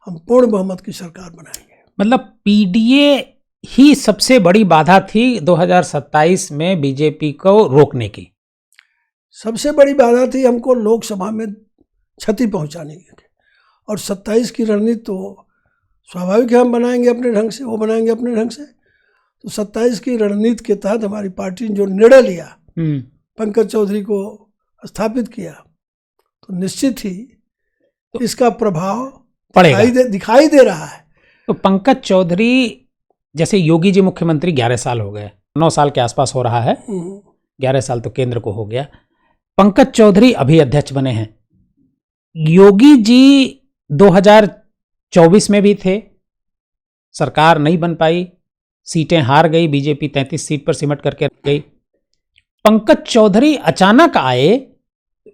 Speaker 2: हम पूर्ण बहुमत की सरकार बनाएंगे।
Speaker 3: मतलब पीडीए ही सबसे बड़ी बाधा थी 2027 में बीजेपी को रोकने की।
Speaker 2: सबसे बड़ी बाधा थी हमको लोकसभा में क्षति पहुंचाने की, और 27 की रणनीति तो स्वाभाविक है हम बनाएंगे अपने ढंग से, वो बनाएंगे अपने ढंग से। तो 27 की रणनीति के तहत हमारी पार्टी ने जो निर्णय लिया, पंकज चौधरी को स्थापित किया, तो निश्चित ही इसका प्रभाव दिखाई दे रहा है।
Speaker 3: तो पंकज चौधरी, जैसे योगी जी मुख्यमंत्री 11 साल हो गए, 9 साल के आसपास हो रहा है, 11 साल तो केंद्र को हो गया, पंकज चौधरी अभी अध्यक्ष बने हैं। योगी जी 2024 में भी थे, सरकार नहीं बन पाई, सीटें हार गई, बीजेपी 33 सीट पर सिमट करके गई। पंकज चौधरी अचानक आए,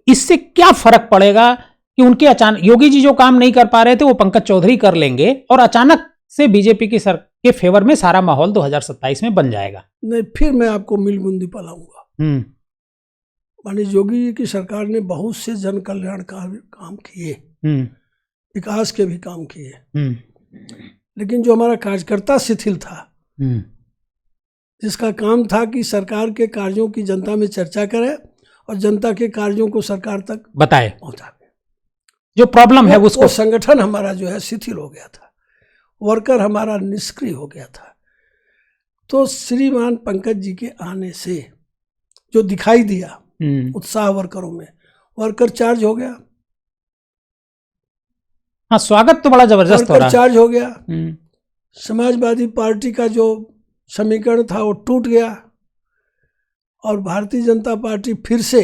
Speaker 3: इससे क्या फर्क पड़ेगा कि उनके अचानक, योगी जी जो काम नहीं कर पा रहे थे वो पंकज चौधरी कर लेंगे और अचानक से बीजेपी की के फेवर में सारा माहौल 2027 में बन जाएगा?
Speaker 2: नहीं, फिर मैं आपको मिलबुंदी पलाऊंगा। माननीय योगी जी की सरकार ने बहुत से जन कल्याणकारी काम किए, विकास के भी काम किए, लेकिन जो हमारा कार्यकर्ता शिथिल था, जिसका काम था कि सरकार के कार्यों की जनता में चर्चा करे और जनता के कार्यों को सरकार तक
Speaker 3: बताए,
Speaker 2: पहुंचा गए।
Speaker 3: जो प्रॉब्लम है उसको।
Speaker 2: संगठन हमारा जो है शिथिल हो गया था, वर्कर हमारा निष्क्रिय हो गया था। तो श्रीमान पंकज जी के आने से जो दिखाई दिया उत्साह वर्करों में, वर्कर चार्ज हो गया।
Speaker 3: हाँ, स्वागत तो बड़ा जबरदस्त हो रहा है।
Speaker 2: चार्ज हो गया। समाजवादी पार्टी का जो समीकरण था वो टूट गया और भारतीय जनता पार्टी फिर से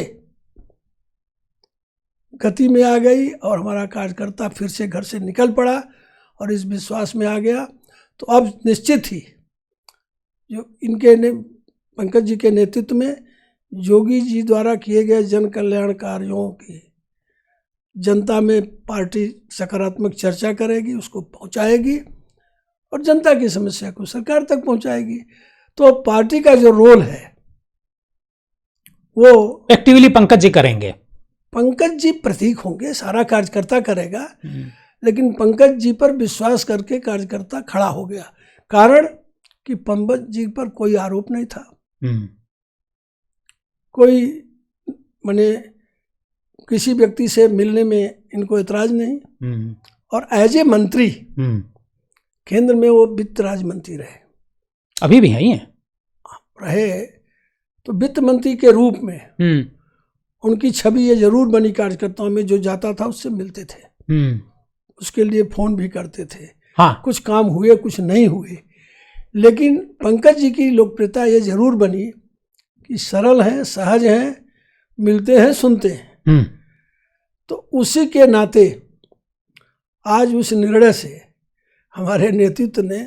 Speaker 2: गति में आ गई और हमारा कार्यकर्ता फिर से घर से निकल पड़ा और इस विश्वास में आ गया। तो अब निश्चित ही जो पंकज जी के नेतृत्व में योगी जी द्वारा किए गए जन कल्याण कार्यों की जनता में पार्टी सकारात्मक चर्चा करेगी, उसको पहुंचाएगी और जनता की समस्या को सरकार तक पहुंचाएगी। तो पार्टी का जो रोल है वो
Speaker 3: एक्टिवली पंकज जी करेंगे।
Speaker 2: पंकज जी प्रतीक होंगे, सारा कार्यकर्ता करेगा, लेकिन पंकज जी पर विश्वास करके कार्यकर्ता खड़ा हो गया। कारण कि पंकज जी पर कोई आरोप नहीं था, कोई माने किसी व्यक्ति से मिलने में इनको ऐतराज नहीं। और एज ए मंत्री केंद्र में वो वित्त राज्य मंत्री रहे,
Speaker 3: अभी भी हैं
Speaker 2: रहे, तो वित्त मंत्री के रूप में उनकी छवि ये जरूर बनी कार्यकर्ताओं में। जो जाता था उससे मिलते थे, उसके लिए फोन भी करते थे।
Speaker 3: हाँ।
Speaker 2: कुछ काम हुए, कुछ नहीं हुए, लेकिन पंकज जी की लोकप्रियता ये जरूर बनी कि सरल हैं, सहज हैं, मिलते हैं, सुनते हैं। तो उसी के नाते आज उस निर्णय से हमारे नेतृत्व ने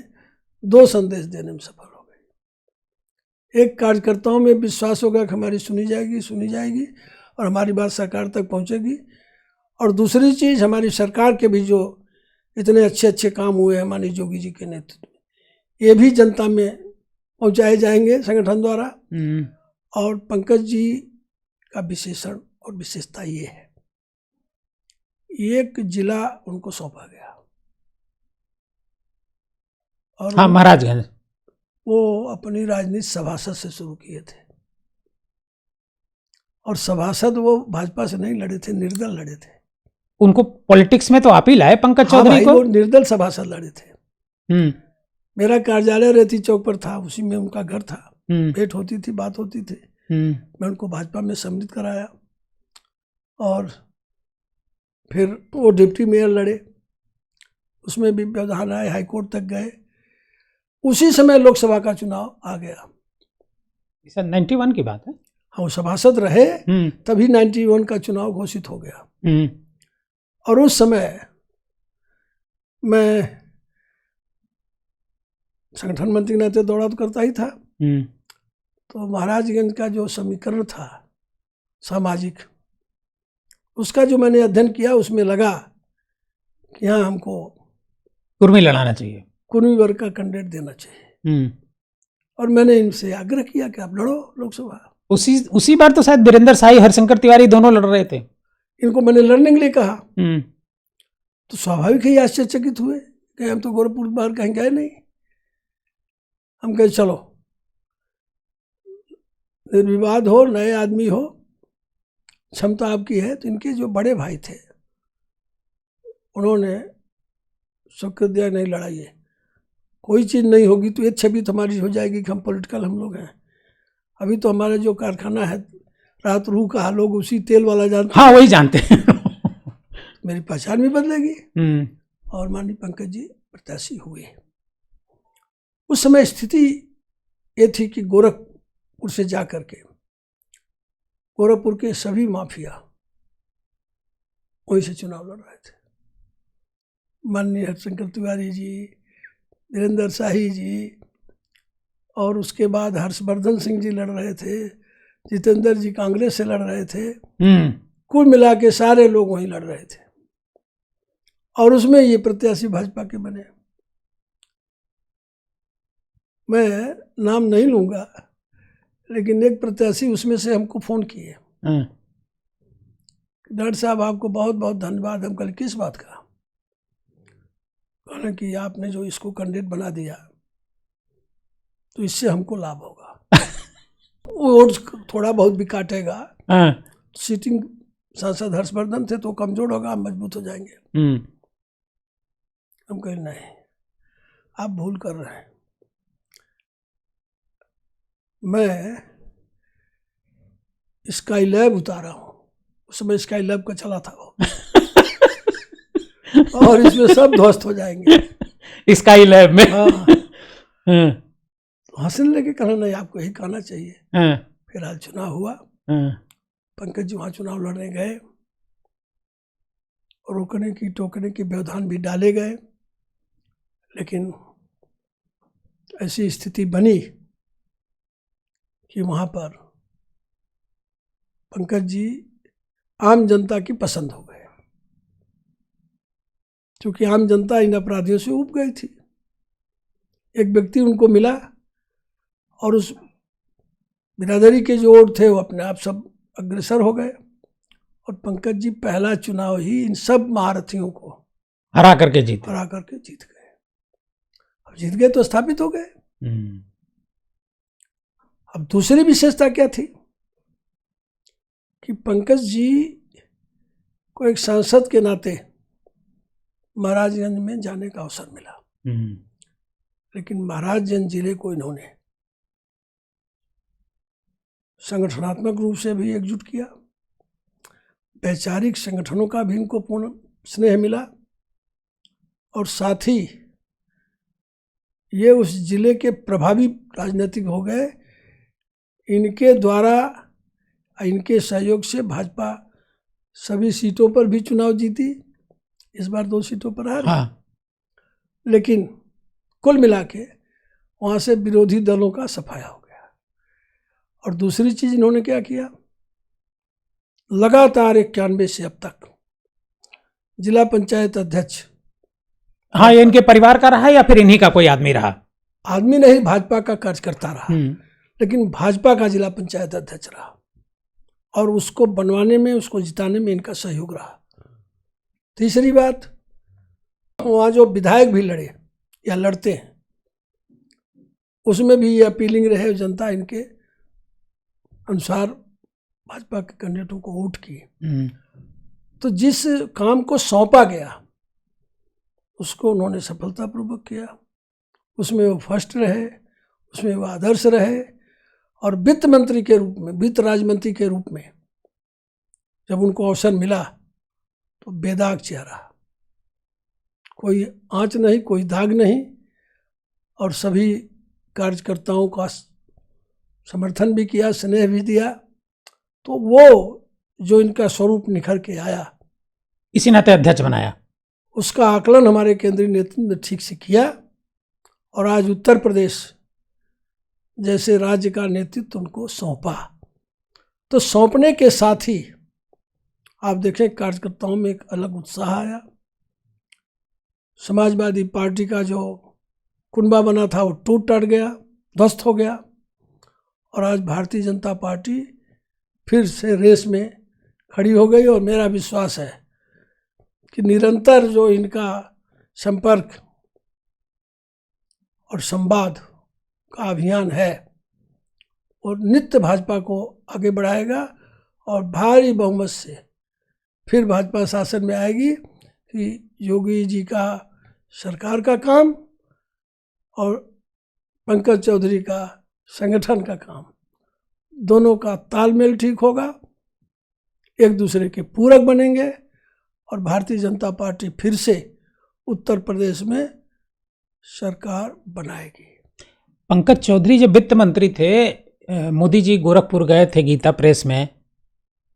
Speaker 2: 2 संदेश देने में सफल हो गए। एक, कार्यकर्ताओं में विश्वास होगा कि हमारी सुनी जाएगी और हमारी बात सरकार तक पहुंचेगी। और दूसरी चीज़, हमारी सरकार के भी जो इतने अच्छे काम हुए हैं माननीय योगी जी के नेतृत्व में, ये भी जनता में पहुंचाए जाएंगे संगठन द्वारा। और पंकज जी का विशेषण और विशेषता ये है, एक जिला उनको सौंपा गया और
Speaker 3: हाँ, महाराजगंज।
Speaker 2: वो अपनी राजनीति सभासद से शुरू किए थे और सभासद वो भाजपा से नहीं लड़े थे, निर्दल लड़े थे।
Speaker 3: उनको पॉलिटिक्स में तो आप ही लाए पंकज चौधरी को।
Speaker 2: वो निर्दल सभासद लड़े थे। मेरा कार्यालय रेती चौक पर था, उसी में उनका घर था, भेंट होती थी, बात होती थी। मैं उनको भाजपा में सम्मिलित कराया और फिर वो डिप्टी मेयर लड़े, उसमें भी व्यवधान आए, हाईकोर्ट तक गए। उसी समय लोकसभा का चुनाव आ गया।
Speaker 3: 91 की बात है।
Speaker 2: हाँ, वो सभासद रहे तभी 91 का चुनाव घोषित हो गया। और उस समय मैं संगठन मंत्री नाते दौड़ा तो करता ही था। तो महाराजगंज का जो समीकरण था सामाजिक, उसका जो मैंने अध्ययन किया, उसमें लगा कि यहाँ हमको
Speaker 3: कुर्मी लड़ाना चाहिए,
Speaker 2: कुर्मी वर्ग का कैंडिडेट देना चाहिए। और मैंने इनसे आग्रह किया कि आप लड़ो लोकसभा।
Speaker 3: उसी बार तो शायद वीरेंद्र शाही, हरिशंकर तिवारी दोनों लड़ रहे थे।
Speaker 2: इनको मैंने लड़ने के लिए कहा तो स्वाभाविक ही आश्चर्यचकित हुए कि हम तो गोरखपुर बाहर कहीं गए नहीं। हम कहे चलो, निर्विवाद हो, नए आदमी हो, क्षमता आपकी है। तो इनके जो बड़े भाई थे उन्होंने स्वीकृति दिया, नहीं लड़ाइए, कोई चीज़ नहीं होगी तो ये छवि तुम्हारी हो जाएगी कि हम पॉलिटिकल हम लोग हैं। अभी तो हमारा जो कारखाना है रात रूह का, लोग उसी तेल वाला जानते।
Speaker 3: हाँ, वही जानते हैं।
Speaker 2: मेरी पहचान भी बदलेगी। और माननीय पंकज जी प्रत्याशी हुए। उस समय स्थिति ये थी कि गोरखपुर से जा करके गोरखपुर के सभी माफिया वहीं से चुनाव लड़ रहे थे। माननीय हरिशंकर तिवारी जी, वीरेंद्र शाही जी, और उसके बाद हर्षवर्धन सिंह जी लड़ रहे थे, जितेंद्र जी कांग्रेस से लड़ रहे थे। कुल मिला के सारे लोग वहीं लड़ रहे थे और उसमें ये प्रत्याशी भाजपा के बने। मैं नाम नहीं लूंगा, लेकिन एक प्रत्याशी उसमें से हमको फोन किए, डॉक्टर साहब आपको बहुत बहुत धन्यवाद। हम कल किस बात का? कहना कि आपने जो इसको कैंडिडेट बना दिया तो इससे हमको लाभ होगा। वो वोट थोड़ा बहुत भी काटेगा
Speaker 3: हाँ।
Speaker 2: सीटिंग सांसद हर्षवर्धन थे, तो कमजोर होगा, हम मजबूत हो जाएंगे। हम कहें नहीं, आप भूल कर रहे हैं। मैं स्काई लैब उतारा हूं, उस समय स्काई लैब का चला था वो और इसमें सब ध्वस्त हो जाएंगे
Speaker 3: स्काई लैब में।
Speaker 2: हाँ।
Speaker 3: हाँ।
Speaker 2: तो हंसने लगे, कहना नहीं आपको यही कहना चाहिए।
Speaker 3: हाँ।
Speaker 2: फिर हाल चुनाव हुआ,
Speaker 3: हाँ।
Speaker 2: पंकज जी वहां चुनाव लड़ने गए, रोकने की टोकने के व्यवधान भी डाले गए, लेकिन ऐसी स्थिति बनी कि वहां पर पंकज जी आम जनता की पसंद हो गए, क्योंकि आम जनता इन अपराधियों से ऊब गई थी। एक व्यक्ति उनको मिला और उस बिरादरी के जो वोट थे वो अपने आप सब अग्रसर हो गए, और पंकज जी पहला चुनाव ही इन सब महारथियों को
Speaker 3: हरा करके जीते।
Speaker 2: जीत गए। अब जीत गए तो स्थापित हो गए। अब दूसरी विशेषता क्या थी कि पंकज जी को एक सांसद के नाते महाराजगंज में जाने का अवसर मिला, लेकिन महाराजगंज जिले को इन्होंने संगठनात्मक रूप से भी एकजुट किया, वैचारिक संगठनों का भी इनको पूर्ण स्नेह मिला, और साथ ही ये उस जिले के प्रभावी राजनीतिक हो गए। इनके द्वारा, इनके सहयोग से भाजपा सभी सीटों पर भी चुनाव जीती, इस बार 2 सीटों पर हारी।
Speaker 3: हाँ।
Speaker 2: लेकिन कुल मिला के वहाँ से विरोधी दलों का सफाया हो गया। और दूसरी चीज इन्होंने क्या किया, लगातार 91 से अब तक जिला पंचायत अध्यक्ष।
Speaker 3: हाँ, ये इनके परिवार का रहा या फिर इन्हीं का कोई आदमी रहा?
Speaker 2: आदमी नहीं, भाजपा का कार्यकर्ता रहा, लेकिन भाजपा का जिला पंचायत अध्यक्ष रहा, और उसको बनवाने में, उसको जिताने में इनका सहयोग रहा। तीसरी बात, वहाँ जो विधायक भी लड़े या लड़ते हैं, उसमें भी ये अपीलिंग रहे, जनता इनके अनुसार भाजपा के कैंडिडेटों को वोट किए। तो जिस काम को सौंपा गया उसको उन्होंने सफलतापूर्वक किया, उसमें वो फर्स्ट रहे, उसमें वो आदर्श रहे। और वित्त मंत्री के रूप में, वित्त राज्य मंत्री के रूप में जब उनको अवसर मिला तो बेदाग चेहरा, कोई आंच नहीं, कोई दाग नहीं, और सभी कार्यकर्ताओं का समर्थन भी किया, स्नेह भी दिया। तो वो जो इनका स्वरूप निखर के आया,
Speaker 3: इसी नाते अध्यक्ष बनाया।
Speaker 2: उसका आकलन हमारे केंद्रीय नेतृत्व ने ठीक से किया, और आज उत्तर प्रदेश जैसे राज्य का नेतृत्व उनको सौंपा। तो सौंपने के साथ ही आप देखें कार्यकर्ताओं में एक अलग उत्साह आया। समाजवादी पार्टी का जो कुनबा बना था वो टूट टाट गया, ध्वस्त हो गया, और आज भारतीय जनता पार्टी फिर से रेस में खड़ी हो गई। और मेरा विश्वास है कि निरंतर जो इनका संपर्क और संवाद का अभियान है और नित्य भाजपा को आगे बढ़ाएगा, और भारी बहुमत से फिर भाजपा शासन में आएगी। कि योगी जी का सरकार का काम और पंकज चौधरी का संगठन का काम, दोनों का तालमेल ठीक होगा, एक दूसरे के पूरक बनेंगे, और भारतीय जनता पार्टी फिर से उत्तर प्रदेश में सरकार बनाएगी।
Speaker 3: पंकज चौधरी जब वित्त मंत्री थे, मोदी जी गोरखपुर गए थे गीता प्रेस में,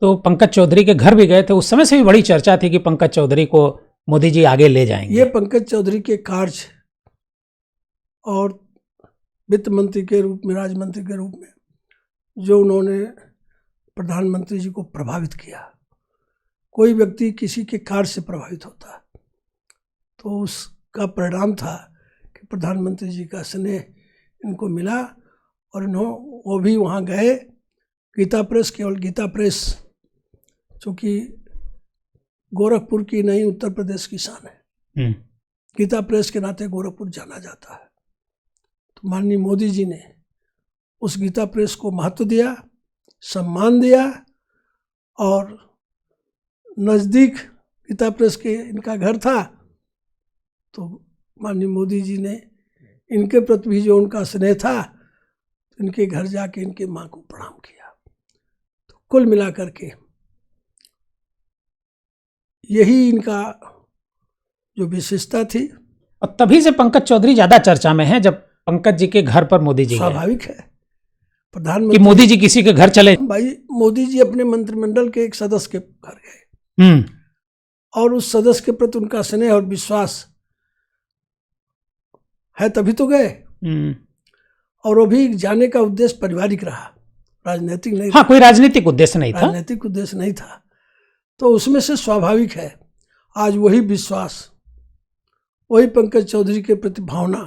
Speaker 3: तो पंकज चौधरी के घर भी गए थे। उस समय से भी बड़ी चर्चा थी कि पंकज चौधरी को मोदी जी आगे ले जाएंगे।
Speaker 2: ये पंकज चौधरी के कार्य और वित्त मंत्री के रूप में, राज्य मंत्री के रूप में जो उन्होंने प्रधानमंत्री जी को प्रभावित किया, कोई व्यक्ति किसी के कार्य से प्रभावित होता तो उसका परिणाम था कि प्रधानमंत्री जी का स्नेह इनको मिला, और वो भी वहाँ गए। गीता प्रेस, केवल गीता प्रेस चूँकि गोरखपुर की नहीं, उत्तर प्रदेश की शान है, गीता प्रेस के नाते गोरखपुर जाना जाता है। तो माननीय मोदी जी ने उस गीता प्रेस को महत्व दिया, सम्मान दिया, और नज़दीक गीता प्रेस के इनका घर था, तो माननीय मोदी जी ने इनके प्रति भी जो उनका स्नेह था, इनके घर जाके इनके माँ को प्रणाम किया। तो कुल मिलाकर के यही इनका जो विशेषता थी।
Speaker 3: और तभी से पंकज चौधरी ज्यादा चर्चा में है, जब पंकज जी के घर पर मोदी जी गए।
Speaker 2: स्वाभाविक है,
Speaker 3: कि
Speaker 2: प्रधानमंत्री
Speaker 3: मोदी जी किसी के घर चले।
Speaker 2: भाई मोदी जी अपने मंत्रिमंडल के एक सदस्य के घर गए और उस सदस्य के प्रति उनका स्नेह और विश्वास है तभी तो गए। और वो भी जाने का उद्देश्य पारिवारिक रहा, राजनीतिक नहीं।
Speaker 3: हाँ, कोई राजनीतिक उद्देश्य नहीं था।
Speaker 2: राजनीतिक उद्देश्य नहीं था। तो उसमें से स्वाभाविक है आज वही विश्वास, वही पंकज चौधरी के प्रति भावना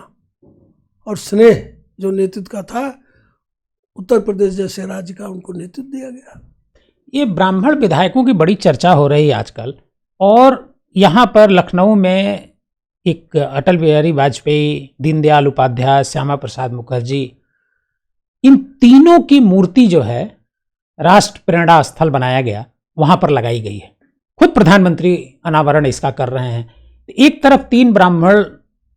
Speaker 2: और स्नेह जो नेतृत्व का था, उत्तर प्रदेश जैसे राज्य का उनको नेतृत्व दिया गया।
Speaker 3: ये ब्राह्मण विधायकों की बड़ी चर्चा हो रही है आजकल। और यहाँ पर लखनऊ में एक अटल बिहारी वाजपेयी, दीनदयाल उपाध्याय, श्यामा प्रसाद मुखर्जी, इन तीनों की मूर्ति जो है राष्ट्र प्रेरणा स्थल बनाया गया, वहां पर लगाई गई है। खुद प्रधानमंत्री अनावरण इसका कर रहे हैं। एक तरफ तीन ब्राह्मण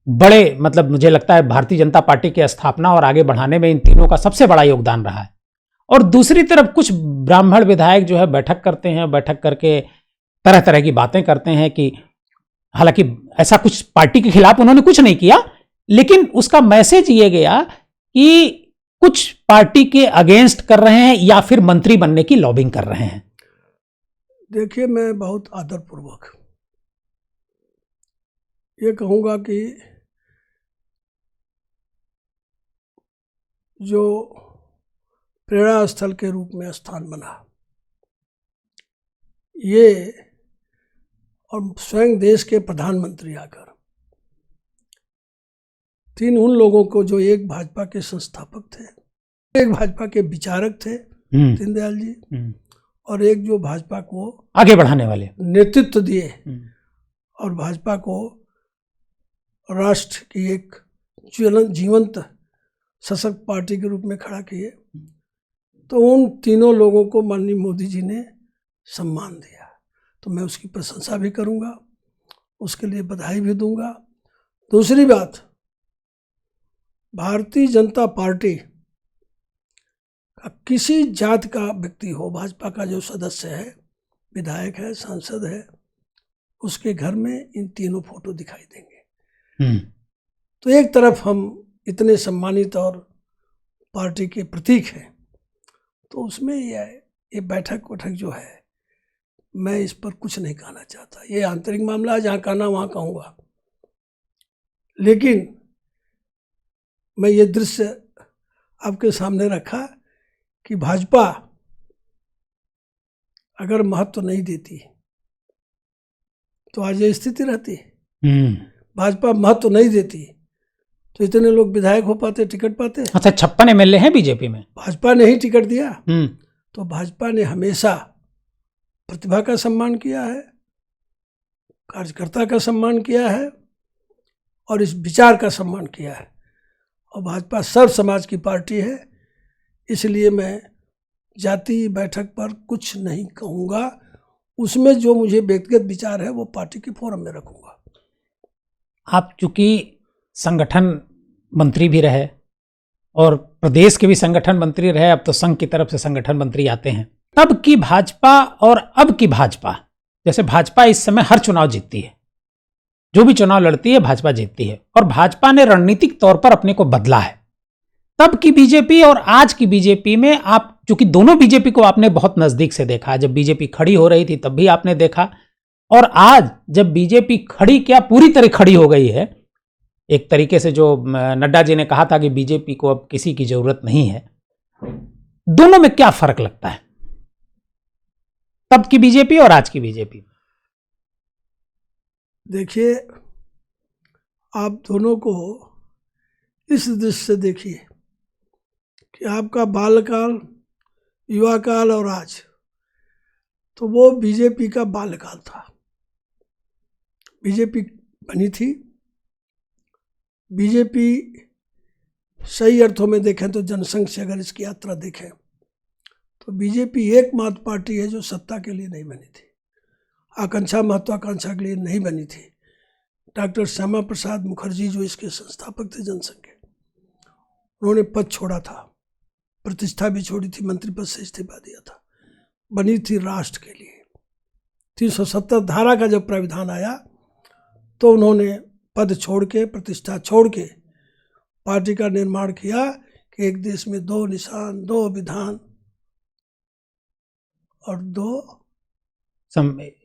Speaker 3: बड़े, मतलब मुझे लगता है भारतीय जनता पार्टी की स्थापना और आगे बढ़ाने में इन तीनों का सबसे बड़ा योगदान रहा है, और दूसरी तरफ कुछ ब्राह्मण विधायक जो है बैठक करते हैं, बैठक करके तरह तरह की बातें करते हैं कि हालांकि ऐसा कुछ पार्टी के खिलाफ उन्होंने कुछ नहीं किया, लेकिन उसका मैसेज ये गया कि कुछ पार्टी के अगेंस्ट कर रहे हैं या फिर मंत्री बनने की लॉबिंग कर रहे हैं।
Speaker 2: देखिए, मैं बहुत आदरपूर्वक ये कहूँगा कि जो प्रेरणा स्थल के रूप में स्थान बना, ये और स्वयं देश के प्रधानमंत्री आकर तीन उन लोगों को जो एक भाजपा के संस्थापक थे, एक भाजपा के विचारक थे दीनदयाल जी, और एक जो भाजपा को
Speaker 3: आगे बढ़ाने वाले
Speaker 2: नेतृत्व दिए और भाजपा को राष्ट्र की एक जीवंत सशक्त पार्टी के रूप में खड़ा किए, तो उन तीनों लोगों को माननीय मोदी जी ने सम्मान दिया। तो मैं उसकी प्रशंसा भी करूंगा, उसके लिए बधाई भी दूंगा। दूसरी बात, भारतीय जनता पार्टी का किसी जात का व्यक्ति हो, भाजपा का जो सदस्य है, विधायक है, सांसद है, उसके घर में इन तीनों फोटो दिखाई देंगे। तो एक तरफ हम इतने सम्मानित और पार्टी के प्रतीक हैं, तो उसमें ये बैठक वैठक जो है, मैं इस पर कुछ नहीं कहना चाहता। ये आंतरिक मामला है, जहाँ कहना वहाँ कहूँगा। लेकिन मैं ये दृश्य आपके सामने रखा कि भाजपा अगर महत्व नहीं देती तो आज ये स्थिति रहती। भाजपा महत्व नहीं देती तो इतने लोग विधायक हो पाते, टिकट पाते।
Speaker 3: अच्छा, 56 MLA हैं बीजेपी में,
Speaker 2: भाजपा ने ही टिकट दिया। तो भाजपा ने हमेशा प्रतिभा का सम्मान किया है, कार्यकर्ता का सम्मान किया है और इस विचार का सम्मान किया है। और भाजपा सर्व समाज की पार्टी है, इसलिए मैं जाति बैठक पर कुछ नहीं कहूँगा। उसमें जो मुझे व्यक्तिगत विचार है वो पार्टी के फोरम में रखूँगा।
Speaker 3: आप चूंकि संगठन मंत्री भी रहे और प्रदेश के भी संगठन मंत्री रहे, अब तो संघ की तरफ से संगठन मंत्री आते हैं। तब की भाजपा और अब की भाजपा, जैसे भाजपा इस समय हर चुनाव जीतती है, जो भी चुनाव लड़ती है भाजपा जीतती है, और भाजपा ने रणनीतिक तौर पर अपने को बदला है। तब की बीजेपी और आज की बीजेपी में आप, चूंकि दोनों बीजेपी को आपने बहुत नजदीक से देखा, जब बीजेपी खड़ी हो रही थी तब भी आपने देखा, और आज जब बीजेपी खड़ी क्या पूरी तरह खड़ी हो गई है, एक तरीके से जो नड्डा जी ने कहा था कि बीजेपी को अब किसी की जरूरत नहीं है, दोनों में क्या फर्क लगता है, तब की बीजेपी और आज की बीजेपी?
Speaker 2: देखिए, आप दोनों को इस दृष्टि से देखिए कि आपका बाल्यकाल, युवा काल और आज, तो वो बीजेपी का बाल्यकाल था। बीजेपी बनी थी, बीजेपी सही अर्थों में देखें तो जनसंघ से अगर इसकी यात्रा देखें तो बीजेपी एकमात्र पार्टी है जो सत्ता के लिए नहीं बनी थी, आकांक्षा महत्वाकांक्षा के लिए नहीं बनी थी। डॉक्टर श्यामा प्रसाद मुखर्जी जो इसके संस्थापक थे जनसंघ के, उन्होंने पद छोड़ा था, प्रतिष्ठा भी छोड़ी थी, मंत्री पद से इस्तीफा दिया था। बनी थी राष्ट्र के लिए। 370 धारा का जब प्राविधान आया तो उन्होंने पद छोड़ के, प्रतिष्ठा छोड़ के पार्टी का निर्माण किया कि एक देश में 2 निशान, 2 विधान और 2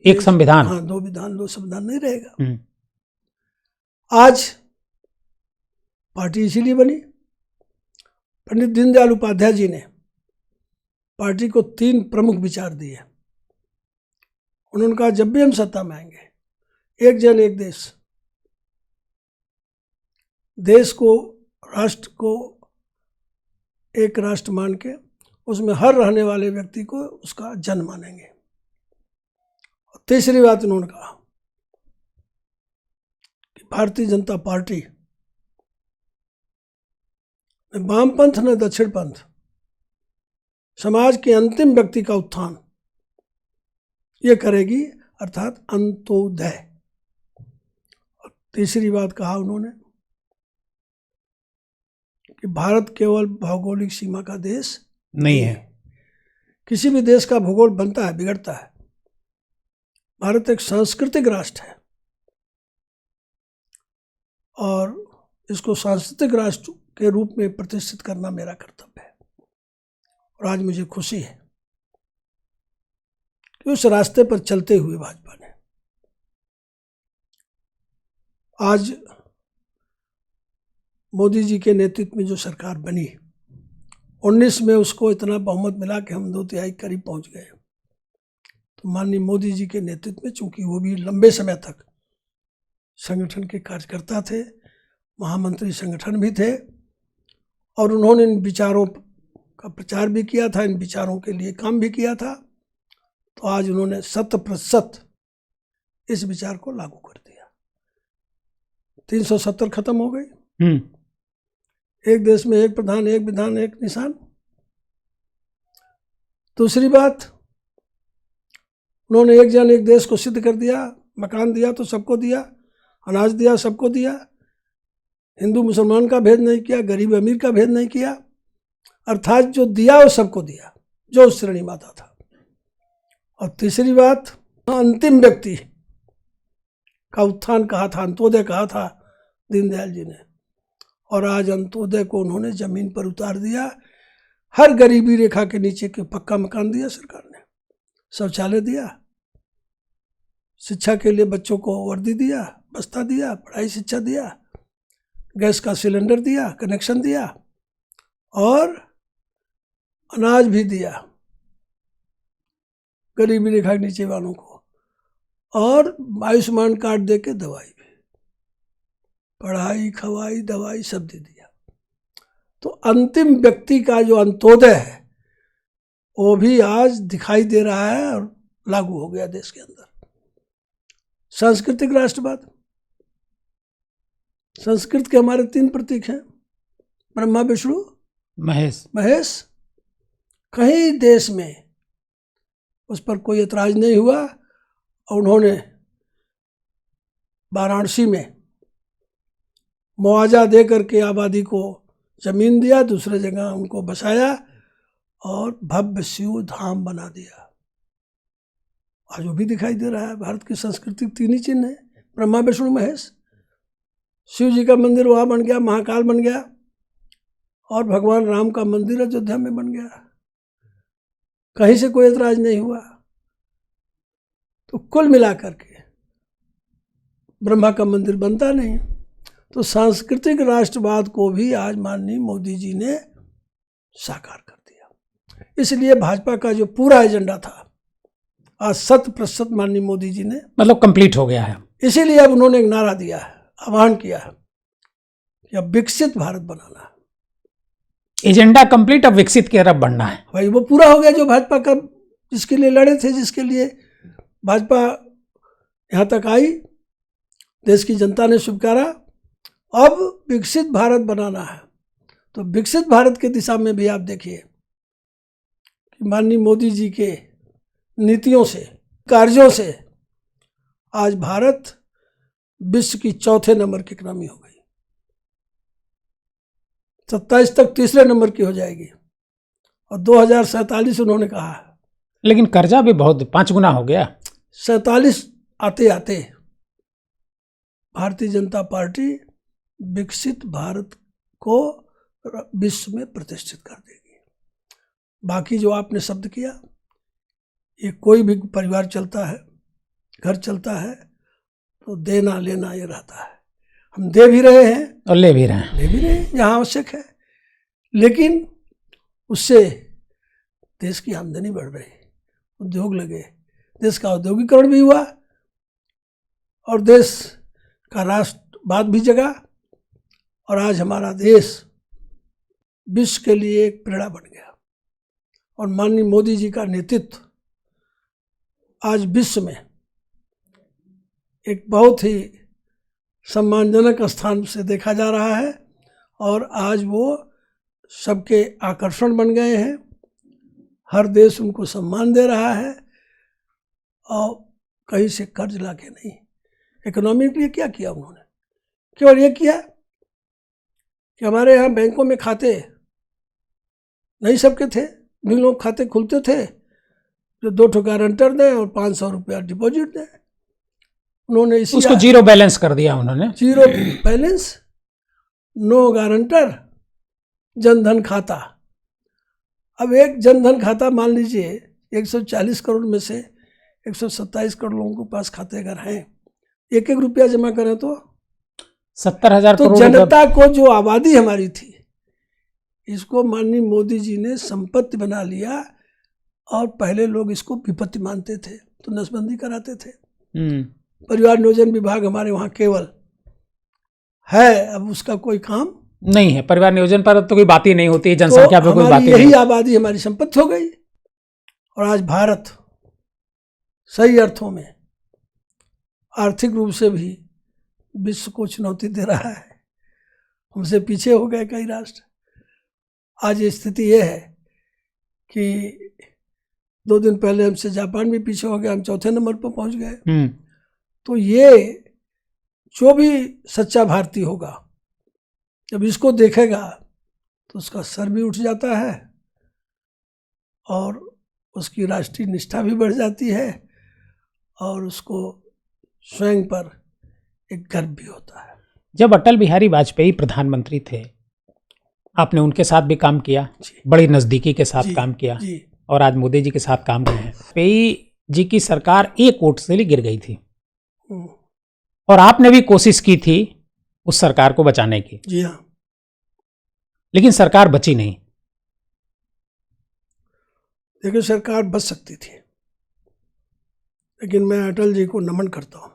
Speaker 3: एक संविधान।
Speaker 2: हाँ, 2 विधान 2 संविधान नहीं रहेगा। आज पार्टी इसीलिए बनी। पंडित दीनदयाल उपाध्याय जी ने पार्टी को 3 प्रमुख विचार दिए। उन्होंने कहा जब भी हम सत्ता में आएंगे, एक जन एक देश, देश को, राष्ट्र को एक राष्ट्र मान के उसमें हर रहने वाले व्यक्ति को उसका जन मानेंगे। और तीसरी बात उन्होंने कहा कि भारतीय जनता पार्टी न वामपंथ न दक्षिणपंथ, समाज के अंतिम व्यक्ति का उत्थान ये करेगी, अर्थात अंत्योदय। और तीसरी बात कहा उन्होंने कि भारत केवल भौगोलिक सीमा का देश
Speaker 3: नहीं है।
Speaker 2: किसी भी देश का भूगोल बनता है, बिगड़ता है। भारत एक सांस्कृतिक राष्ट्र है और इसको सांस्कृतिक राष्ट्र के रूप में प्रतिष्ठित करना मेरा कर्तव्य है। और आज मुझे खुशी है कि उस रास्ते पर चलते हुए भाजपा ने आज मोदी जी के नेतृत्व में जो सरकार बनी, 19 में उसको इतना बहुमत मिला कि हम 2/3 करीब पहुंच गए। तो माननीय मोदी जी के नेतृत्व में, चूंकि वो भी लंबे समय तक संगठन के कार्यकर्ता थे, महामंत्री संगठन भी थे, और उन्होंने इन विचारों का प्रचार भी किया था, इन विचारों के लिए काम भी किया था, तो आज उन्होंने 100% इस विचार को लागू कर दिया। 370 खत्म हो गई। एक देश में एक प्रधान, एक विधान, एक निशान। दूसरी बात, उन्होंने एक जन एक देश को सिद्ध कर दिया। मकान दिया तो सबको दिया, अनाज दिया सबको दिया, हिंदू मुसलमान का भेद नहीं किया, गरीब अमीर का भेद नहीं किया, अर्थात जो दिया वो सबको दिया, जो उस श्रेणी में आता था। और तीसरी बात, अंतिम व्यक्ति का उत्थान कहा था, अंत्योदय कहा था दीनदयाल जी ने, और आज अंत्योदय को उन्होंने जमीन पर उतार दिया। हर गरीबी रेखा के नीचे के पक्का मकान दिया सरकार ने, शौचालय दिया, शिक्षा के लिए बच्चों को वर्दी दिया, बस्ता दिया, पढ़ाई शिक्षा दिया, गैस का सिलेंडर दिया, कनेक्शन दिया, और अनाज भी दिया गरीबी रेखा के नीचे वालों को, और आयुष्मान कार्ड दे के दवाई भी, पढ़ाई, खवाई, दवाई सब दे दिया। तो अंतिम व्यक्ति का जो अंत्योदय है वो भी आज दिखाई दे रहा है और लागू हो गया देश के अंदर। सांस्कृतिक राष्ट्रवाद, संस्कृत के हमारे 3 प्रतीक हैं, ब्रह्मा, विष्णु, महेश। कहीं देश में उस पर कोई ऐतराज नहीं हुआ, और उन्होंने वाराणसी में मुआवजा दे करके आबादी को जमीन दिया, दूसरे जगह उनको बसाया और भव्य शिव धाम बना दिया। आज वो भी दिखाई दे रहा है। भारत की संस्कृति 3 ही चिन्ह है, ब्रह्मा, विष्णु, महेश। शिव जी का मंदिर वहाँ बन गया, महाकाल बन गया, और भगवान राम का मंदिर अयोध्या में बन गया। कहीं से कोई ऐतराज नहीं हुआ। तो कुल मिलाकर के ब्रह्मा का मंदिर बनता नहीं। तो सांस्कृतिक राष्ट्रवाद को भी आज माननीय मोदी जी ने साकार कर दिया। इसलिए भाजपा का जो पूरा एजेंडा था आज 100% माननीय मोदी जी ने,
Speaker 3: मतलब कंप्लीट हो गया है।
Speaker 2: इसीलिए अब उन्होंने एक नारा दिया है, आह्वान किया है कि अब विकसित भारत बनाना है।
Speaker 3: एजेंडा कंप्लीट, अब विकसित की तरफ बढ़ना है।
Speaker 2: भाई वो पूरा हो गया जो भाजपा का, जिसके लिए लड़े थे, जिसके लिए भाजपा यहाँ तक आई, देश की जनता ने स्वीकारा। अब विकसित भारत बनाना है। तो विकसित भारत की दिशा में भी आप देखिए कि कि माननीय मोदी जी के नीतियों से, कार्यों से आज भारत विश्व की चौथे नंबर की इकोनॉमी हो गई, 27 तक तीसरे नंबर की हो जाएगी, और 2047 उन्होंने कहा है।
Speaker 3: लेकिन कर्जा भी बहुत 5 गुना हो गया।
Speaker 2: 47 आते आते भारतीय जनता पार्टी विकसित भारत को विश्व में प्रतिष्ठित कर देगी। बाकी जो आपने शब्द किया, ये कोई भी परिवार चलता है, घर चलता है, तो देना लेना ये रहता है। हम दे भी रहे हैं
Speaker 3: और ले भी रहे हैं
Speaker 2: जहाँ आवश्यक है, लेकिन उससे देश की आमदनी बढ़ रही, उद्योग लगे, देश का औद्योगिकरण भी हुआ और देश का राष्ट्रवाद भी जगा, और आज हमारा देश विश्व के लिए एक प्रेरणा बन गया। और माननीय मोदी जी का नेतृत्व आज विश्व में एक बहुत ही सम्मानजनक स्थान से देखा जा रहा है, और आज वो सबके आकर्षण बन गए हैं। हर देश उनको सम्मान दे रहा है, और कहीं से कर्ज लाके नहीं। इकोनॉमी के लिए क्या किया उन्होंने? केवल ये किया कि हमारे यहाँ बैंकों में खाते नहीं सबके थे, भी लोग खाते खुलते थे जो 2 गारंटर दें और 500 रुपया डिपॉजिट दें। उन्होंने इसी
Speaker 3: उसको जीरो बैलेंस कर दिया उन्होंने।
Speaker 2: Zero balance, no guarantor, Jan Dhan खाता। अब एक जनधन खाता मान लीजिए 140 करोड़ में से 127 करोड़ लोगों के पास खाते अगर हैं, 1-1 रुपया जमा करें तो
Speaker 3: 70,000
Speaker 2: तो
Speaker 3: करोड़।
Speaker 2: जनता को जो आबादी हमारी थी, इसको माननीय मोदी जी ने संपत्ति बना लिया, और पहले लोग इसको विपत्ति मानते थे तो नसबंदी कराते थे। परिवार नियोजन विभाग हमारे वहाँ केवल है, अब उसका कोई काम
Speaker 3: नहीं है। परिवार नियोजन पर तो कोई बात ही नहीं होती, जनसंख्या पर कोई बात ही नहीं।
Speaker 2: यही आबादी हमारी संपत्ति हो गई, और आज भारत सही अर्थों में आर्थिक रूप से भी विश्व को चुनौती दे रहा है। हमसे पीछे हो गए कई राष्ट्र। आज स्थिति ये है कि 2 दिन पहले हमसे जापान भी पीछे हो गया, हम चौथे नंबर पर पहुंच गए। तो ये जो भी सच्चा भारतीय होगा, जब इसको देखेगा तो उसका सर भी उठ जाता है, और उसकी राष्ट्रीय निष्ठा भी बढ़ जाती है, और उसको स्वयं पर एक गर्व भी होता है।
Speaker 3: जब अटल बिहारी वाजपेयी प्रधानमंत्री थे, आपने उनके साथ भी काम किया, बड़ी नजदीकी के साथ काम किया, और आज मोदी जी के साथ काम कर रहे हैं। वाजपेयी जी की सरकार एक वोट से गिर गई थी, और आपने भी कोशिश की थी उस सरकार को बचाने की।
Speaker 2: जी हाँ।
Speaker 3: लेकिन सरकार बची नहीं।
Speaker 2: देखिए, सरकार बच सकती थी, लेकिन मैं अटल जी को नमन करता हूँ।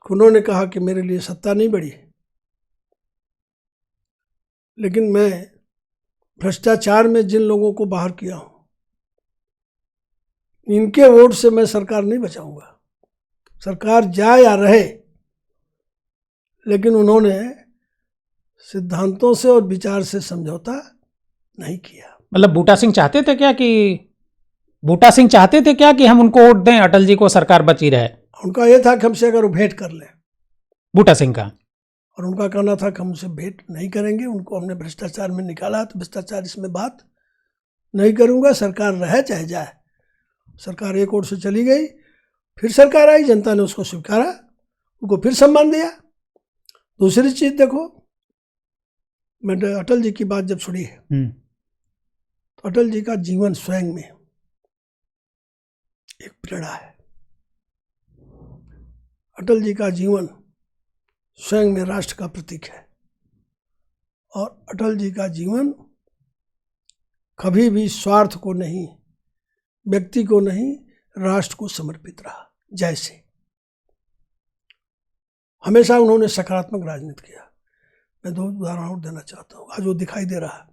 Speaker 2: उन्होंने कहा कि मेरे लिए सत्ता नहीं बढ़ी, लेकिन मैं भ्रष्टाचार में जिन लोगों को बाहर किया हूं, इनके वोट से मैं सरकार नहीं बचाऊंगा। सरकार जाए या रहे, लेकिन उन्होंने सिद्धांतों से और विचार से समझौता नहीं किया।
Speaker 3: मतलब बूटा सिंह चाहते थे क्या कि हम उनको वोट दें, अटल जी को, सरकार बची रहे?
Speaker 2: उनका यह था कि हमसे अगर वो भेंट कर लें,
Speaker 3: बूटा सिंह का,
Speaker 2: और उनका कहना था कि हमसे भेंट नहीं करेंगे। उनको हमने भ्रष्टाचार में निकाला, तो भ्रष्टाचार इसमें बात नहीं करूंगा, सरकार रहे चाहे जाए। सरकार एक ओर से चली गई, फिर सरकार आई, जनता ने उसको स्वीकारा, उनको फिर सम्मान दिया। दूसरी चीज देखो, मैंने अटल जी की बात जब सुनी है, तो अटल जी का जीवन स्वयं में एक प्रेरणा है। अटल जी का जीवन स्वयं में राष्ट्र का प्रतीक है, और अटल जी का जीवन कभी भी स्वार्थ को नहीं, व्यक्ति को नहीं, राष्ट्र को समर्पित रहा। जैसे हमेशा उन्होंने सकारात्मक राजनीति किया। मैं 2 उदाहरण और देना चाहता हूँ, आज वो दिखाई दे रहा है।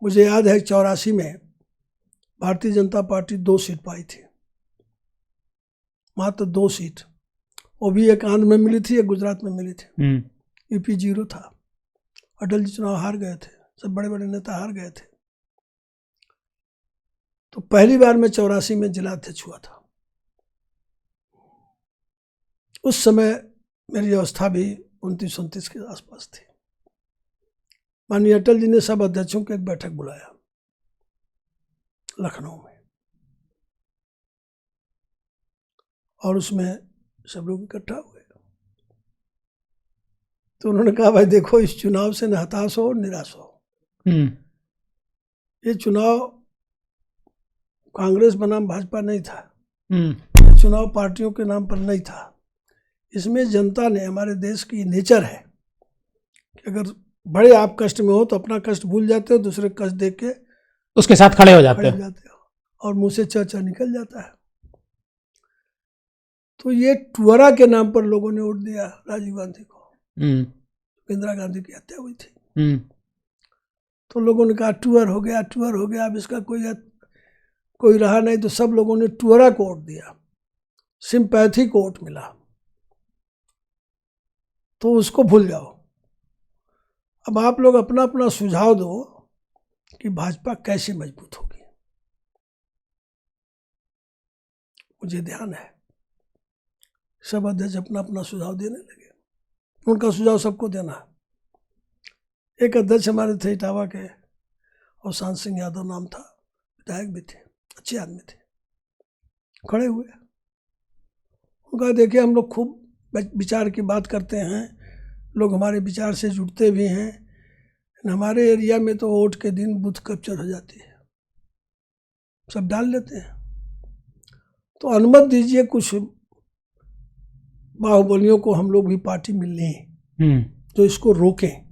Speaker 2: मुझे याद है 84 में भारतीय जनता पार्टी 2 सीट पाई थी, मात्र 2 सीट। वो भी एक आंध्र में मिली थी, एक गुजरात में मिली थी। यूपी 0 था। अटल जी चुनाव हार गए थे, सब बड़े बड़े नेता हार गए थे। तो पहली बार मैं 84 में जिला अध्यक्ष हुआ था। उस समय मेरी अवस्था भी 29-29 के आसपास थी। माननीय अटल जी ने सब अध्यक्षों को एक बैठक बुलाया लखनऊ में, और उसमें सब लोग इकट्ठा हुए। तो उन्होंने कहा, भाई देखो, इस चुनाव से न हताश हो निराश हो। ये चुनाव कांग्रेस बनाम भाजपा नहीं था, चुनाव पार्टियों के नाम पर नहीं था। इसमें जनता ने, हमारे देश की नेचर है कि अगर बड़े आप कष्ट में हो तो अपना कष्ट भूल जाते हो, दूसरे कष्ट देख के
Speaker 3: उसके साथ खड़े हो जाते हो
Speaker 2: और मुंह से चर्चा निकल जाता है। तो ये टुअरा के नाम पर लोगों ने वोट दिया राजीव गांधी को। इंदिरा गांधी की हत्या हुई थी। तो लोगों ने कहा टूअर हो गया, टूअर हो गया, अब इसका कोई रहा नहीं। तो सब लोगों ने टुअरा को वोट दिया, सिंपैथी को वोट मिला। तो उसको भूल जाओ। अब आप लोग अपना अपना सुझाव दो कि भाजपा कैसे मजबूत होगी। मुझे ध्यान है सब अध्यक्ष अपना अपना सुझाव देने लगे। उनका सुझाव सबको देना है। एक अध्यक्ष हमारे थे इटावा के, और शांत सिंह यादव नाम था, विधायक भी थे, अच्छे आदमी थे, खड़े हुए। उनका देखिए, हम लोग खूब विचार की बात करते हैं, लोग हमारे विचार से जुड़ते भी हैं। हमारे एरिया में तो वोट के दिन बूथ कैप्चर हो जाती है, सब डाल लेते हैं। तो अनुमति दीजिए कुछ बाहुबलियों को हम लोग भी पार्टी मिलनी है जो इसको रोकें।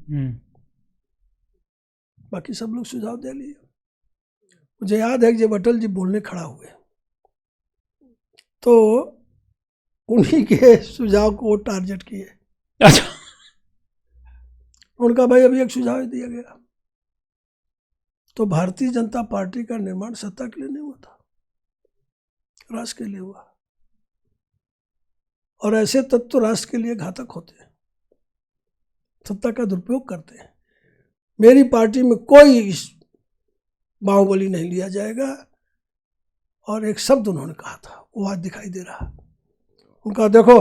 Speaker 2: बाकी सब लोग सुझाव दे लिए। मुझे याद है कि जब अटल जी बोलने खड़ा हुए तो उन्हीं के सुझाव को टारगेट किए।
Speaker 3: अच्छा।
Speaker 2: उनका भाई अभी एक सुझाव दिया गया। तो भारतीय जनता पार्टी का निर्माण सत्ता के लिए नहीं हुआ था, राष्ट्र के लिए हुआ। और ऐसे तत्व तो राष्ट्र के लिए घातक होते हैं, सत्ता का दुरुपयोग करते हैं। मेरी पार्टी में कोई बाहुबली नहीं लिया जाएगा। और एक शब्द उन्होंने कहा था, वो आज दिखाई दे रहा। उनका देखो,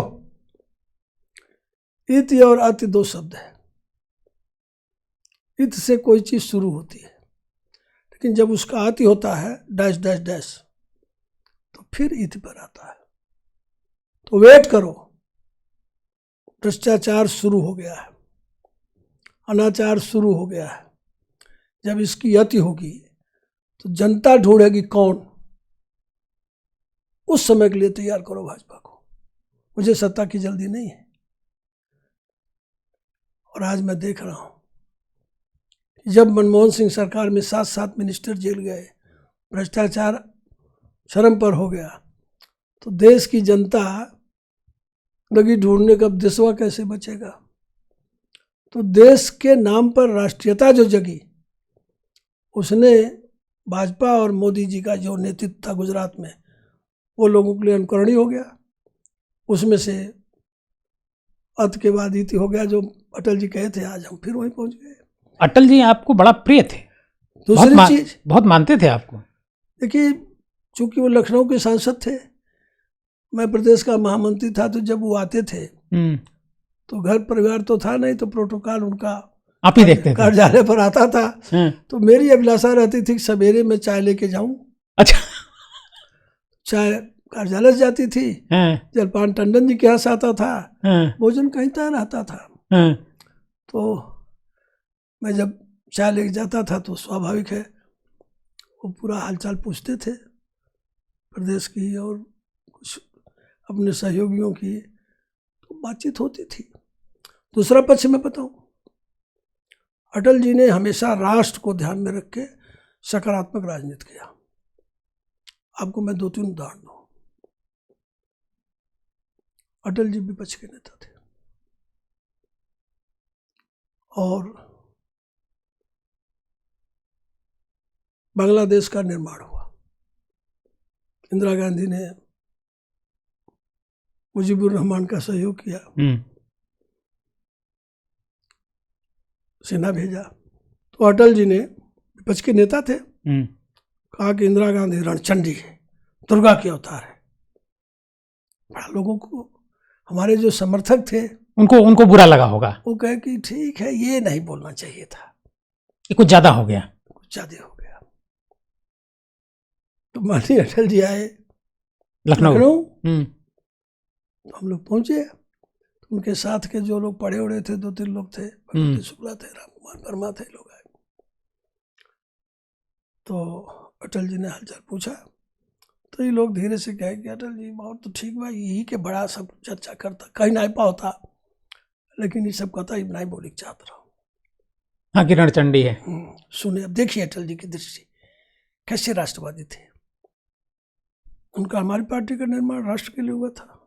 Speaker 2: इति और अति दो शब्द है। इत से कोई चीज शुरू होती है, लेकिन जब उसका अति होता है डैश डैश डैश, तो फिर इति पर आता है। तो वेट करो, भ्रष्टाचार शुरू हो गया है, अनाचार शुरू हो गया है। जब इसकी अति होगी तो जनता ढूंढेगी कौन। उस समय के लिए तैयार करो भाजपा को। मुझे सत्ता की जल्दी नहीं है। और आज मैं देख रहा हूं, जब मनमोहन सिंह सरकार में 7 मिनिस्टर जेल गए, भ्रष्टाचार चरम पर हो गया, तो देश की जनता लगी ढूंढने का देशवा कैसे बचेगा। तो देश के नाम पर राष्ट्रीयता जो जगी, उसने भाजपा और मोदी जी का जो नेतृत्व था गुजरात में, वो लोगों के लिए अनुकरणीय हो गया। उसमें से अत के बाद इति हो गया, जो अटल जी कहे थे। आज हम फिर वहीं पहुंच गए।
Speaker 3: अटल जी आपको बड़ा प्रिय थे,
Speaker 2: दूसरी चीज
Speaker 3: बहुत मानते थे आपको।
Speaker 2: देखिए, चूंकि वो लखनऊ के सांसद थे, मैं प्रदेश का महामंत्री था, तो जब वो आते थे तो घर परिवार तो था नहीं, तो प्रोटोकॉल उनका
Speaker 3: आप ही देखते थे,
Speaker 2: कार्यालय पर आता था। तो मेरी अभिलाषा रहती थी सवेरे में चाय लेके जाऊं। अच्छा। चाय कार्यालय जाती थी, जलपान टंडन जी के यहाँ से आता था, भोजन कहीं तक रहता था। तो मैं जब चाय लेके जाता था तो स्वाभाविक है वो पूरा हालचाल पूछते थे प्रदेश की और कुछ अपने सहयोगियों की, तो बातचीत होती थी। दूसरा पक्ष में बताऊं, अटल जी ने हमेशा राष्ट्र को ध्यान में रख के सकारात्मक राजनीति किया। आपको मैं 2-3 उदाहरण दूं। अटल जी विपक्ष के नेता थे और बांग्लादेश का निर्माण हुआ। इंदिरा गांधी ने मुजीबुर रहमान का सहयोग किया, सेना भेजा, तो अटल जी ने, विपक्ष के नेता थे, कहा कि इंदिरा गांधी रणचंडी है, दुर्गा के अवतार है। बड़ा लोगों को, हमारे जो समर्थक थे,
Speaker 3: उनको बुरा लगा होगा।
Speaker 2: वो कहे कि ठीक है, ये नहीं बोलना चाहिए था,
Speaker 3: ये कुछ ज्यादा हो गया,
Speaker 2: कुछ ज्यादा हो गया। तो माननीय अटल जी आए
Speaker 3: लखनऊ।
Speaker 2: तो हम लोग पहुंचे। तो उनके साथ के जो लोग पढ़े उड़े थे, 2-3 लोग थे, भगवती शुक्ला थे, राम कुमार वर्मा थे, लोग आए। तो अटल जी ने हालचाल पूछा। तो ये लोग धीरे से कहे कि अटल जी बहुत तो ठीक बा, यही के बड़ा सब चर्चा करता, कहीं नहीं पाता, लेकिन ये सब कहता ही नहीं बोली चाहत रहा।
Speaker 3: हाँ, कि रणचंडी है।
Speaker 2: सुने, अब देखिए अटल जी की दृष्टि कैसे राष्ट्रवादी थे। उनका हमारी पार्टी का निर्माण राष्ट्र के लिए हुआ था,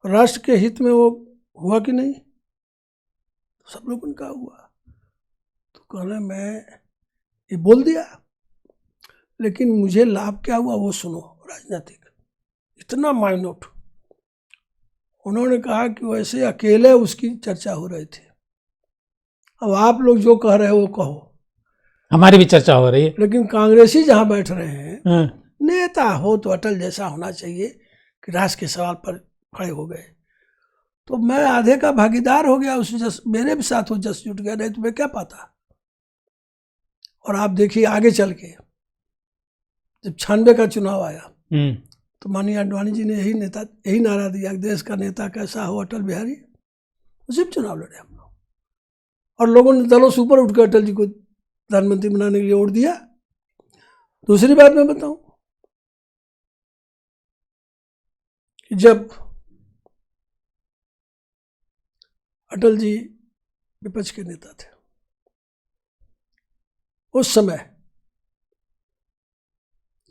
Speaker 2: राष्ट्र के हित में वो हुआ कि नहीं, सब लोग उनका हुआ। तो कहने मैं ये बोल दिया, लेकिन मुझे लाभ क्या हुआ वो सुनो। राजनीतिक इतना माइनोट। उन्होंने कहा कि वैसे अकेले उसकी चर्चा हो रही थी, अब आप लोग जो कह रहे हो वो कहो,
Speaker 3: हमारी भी चर्चा हो रही है।
Speaker 2: लेकिन कांग्रेसी जहां बैठ रहे हैं, नेता हो तो अटल जैसा होना चाहिए कि राष्ट्र के सवाल पर खड़े हो गए। तो मैं आधे का भागीदार हो गया, उस मेरे भी साथ वो जस जुट गया, नहीं तो मैं क्या पाता। और आप देखिए आगे चल के जब 96 का चुनाव आया, तो माननीय आडवाणी जी ने यही नारा दिया कि देश का नेता कैसा हो, अटल बिहारी। उसी में चुनाव लड़े हम लोग, और लोगों ने दलों से ऊपर उठकर अटल जी को प्रधानमंत्री बनाने के लिए वोट दिया। दूसरी बात मैं बताऊं कि जब अटल जी विपक्ष के नेता थे, उस समय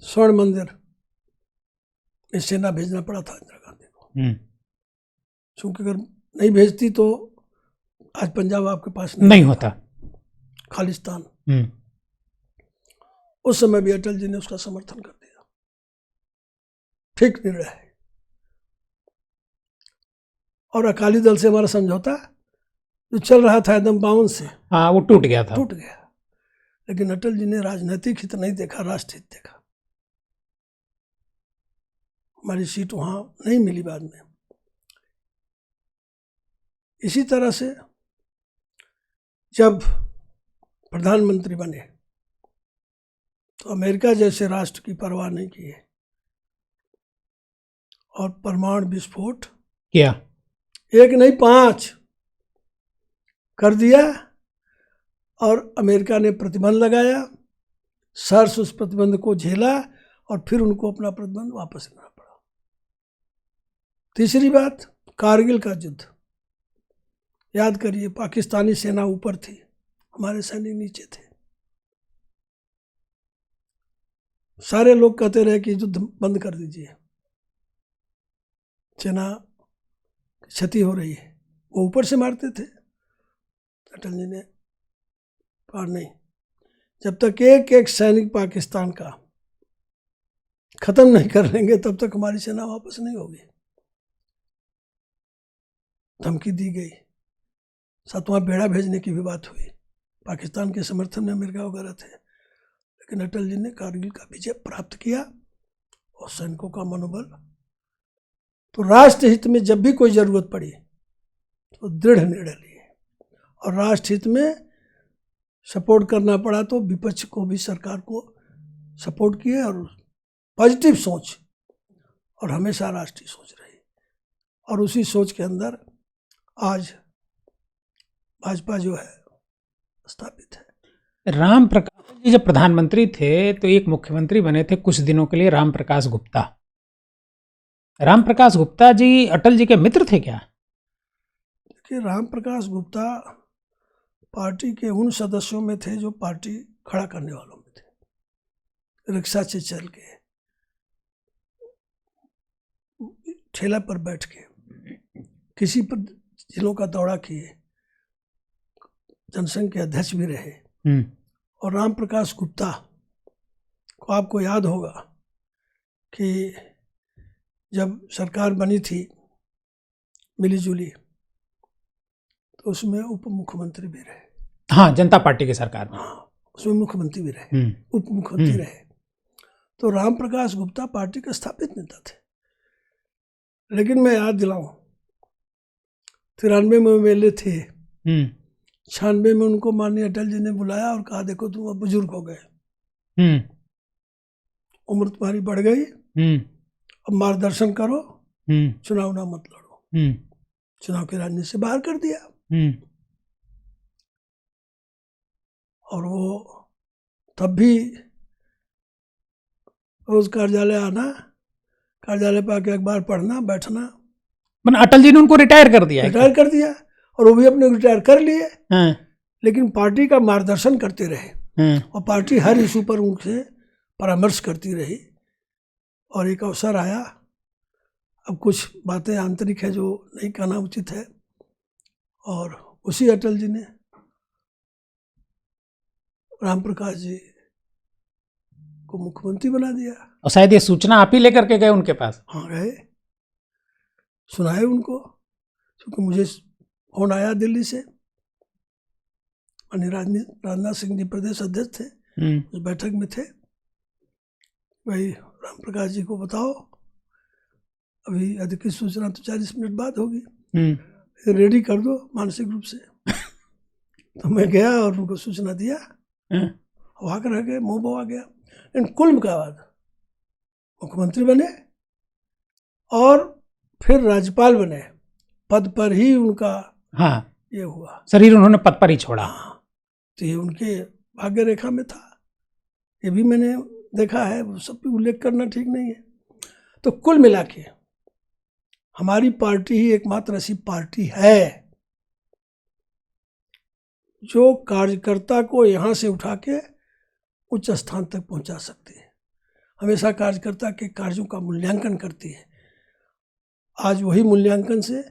Speaker 2: स्वर्ण मंदिर में सेना भेजना पड़ा था इंदिरा गांधी को, क्योंकि अगर नहीं भेजती तो आज पंजाब आपके पास नहीं
Speaker 3: होता,
Speaker 2: खालिस्तान। उस समय भी अटल जी ने उसका समर्थन कर दिया। ठीक निर्णय है। और अकाली दल से हमारा समझौता जो चल रहा था एकदम 52 से,
Speaker 3: हाँ, वो टूट गया था,
Speaker 2: टूट गया। लेकिन अटल जी ने राजनीतिक हित नहीं देखा, राष्ट्र हित देखा। हमारी सीट वहां नहीं मिली बाद में। इसी तरह से जब प्रधानमंत्री बने तो अमेरिका जैसे राष्ट्र की परवाह नहीं की है और परमाणु विस्फोट
Speaker 3: किया,
Speaker 2: 1 नहीं 5 कर दिया। और अमेरिका ने प्रतिबंध लगाया, सर्स उस प्रतिबंध को झेला और फिर उनको अपना प्रतिबंध वापस लेना पड़ा। तीसरी बात, कारगिल का युद्ध याद करिए, पाकिस्तानी सेना ऊपर थी, हमारे सैनिक नीचे थे। सारे लोग कहते रहे कि युद्ध बंद कर दीजिए, सेना क्षति हो रही है, वो ऊपर से मारते थे। अटल जी ने कहा नहीं, जब तक एक एक सैनिक पाकिस्तान का खत्म नहीं कर लेंगे तब तक हमारी सेना वापस नहीं होगी। धमकी दी गई, 7वां बेड़ा भेजने की भी बात हुई, पाकिस्तान के समर्थन में अमेरिका वगैरह थे। लेकिन अटल जी ने कारगिल का विजय प्राप्त किया और सैनिकों का मनोबल। तो राष्ट्र हित में जब भी कोई जरूरत पड़ी तो दृढ़ निर्णय लिए, और राष्ट्र हित में सपोर्ट करना पड़ा तो विपक्ष को भी, सरकार को सपोर्ट किए। और पॉजिटिव सोच और हमेशा राष्ट्रीय सोच रही, और उसी सोच के अंदर आज भाजपा जो है स्थापित है।
Speaker 3: राम प्रकाश जी जब प्रधानमंत्री थे तो एक मुख्यमंत्री बने थे कुछ दिनों के लिए, राम प्रकाश गुप्ता। राम प्रकाश गुप्ता जी अटल जी के मित्र थे क्या?
Speaker 2: देखिए, राम प्रकाश गुप्ता पार्टी के उन सदस्यों में थे जो पार्टी खड़ा करने वालों में थे। रिक्शा से चल के, ठेला पर बैठ के, किसी पर जिलों का दौरा किए, जनसंघ के अध्यक्ष भी रहे। और राम प्रकाश गुप्ता को आपको याद होगा कि जब सरकार बनी थी मिली जुली, तो उसमें उप मुख्यमंत्री भी रहे।
Speaker 3: हाँ, जनता पार्टी की सरकार में।
Speaker 2: हाँ, उसमें मुख्यमंत्री भी रहे, उप मुख्यमंत्री रहे। तो राम प्रकाश गुप्ता पार्टी के स्थापित नेता थे। लेकिन मैं याद दिलाऊं, 93 में मेले थे, 96 में उनको माननीय अटल जी ने बुलाया और कहा देखो तुम अब बुजुर्ग हो गए, उम्र तुम्हारी बढ़ गई, अब मार्गदर्शन करो, चुनाव ना मत लड़ो। चुनाव की राजनीति से बाहर कर दिया। और वो तब भी रोज कार्यालय आना, कार्यालय पर आके अखबार पढ़ना, बैठना।
Speaker 3: मैंने अटल जी ने उनको रिटायर कर दिया।
Speaker 2: रिटायर कर दिया और वो भी अपने रिटायर कर लिए। लेकिन पार्टी का मार्गदर्शन करते रहे और पार्टी हर इशू पर उनसे परामर्श करती रही। और एक अवसर आया, अब कुछ बातें आंतरिक है जो नहीं कहना उचित है, और उसी अटल जी ने राम प्रकाश जी को मुख्यमंत्री बना दिया।
Speaker 3: और शायद ये सूचना आप ही लेकर के गए उनके पास?
Speaker 2: हाँ गए, सुनाए उनको, क्योंकि मुझे फोन आया दिल्ली से, राजनाथ सिंह जी प्रदेश अध्यक्ष थे, उस बैठक में थे, भाई राम प्रकाश जी को बताओ, अभी अधिकृत सूचना तो 40 मिनट बाद होगी, रेडी कर दो मानसिक रूप से। तो मैं गया और उनको सूचना दिया, वहाँ कर रह गए, मुँह बवा गया। लेकिन कुल मिलाकर मुख्यमंत्री बने और फिर राज्यपाल बने, पद पर ही उनका ये हुआ,
Speaker 3: शरीर उन्होंने पद पर ही छोड़ा।
Speaker 2: तो ये उनके भाग्य रेखा में था, ये भी मैंने देखा है, वो सब भी उल्लेख करना ठीक नहीं है। तो कुल मिला के हमारी पार्टी ही एकमात्र ऐसी पार्टी है जो कार्यकर्ता को यहाँ से उठा के उच्च स्थान तक पहुँचा सकती है, हमेशा कार्यकर्ता के कार्यों का मूल्यांकन करती है। आज वही मूल्यांकन से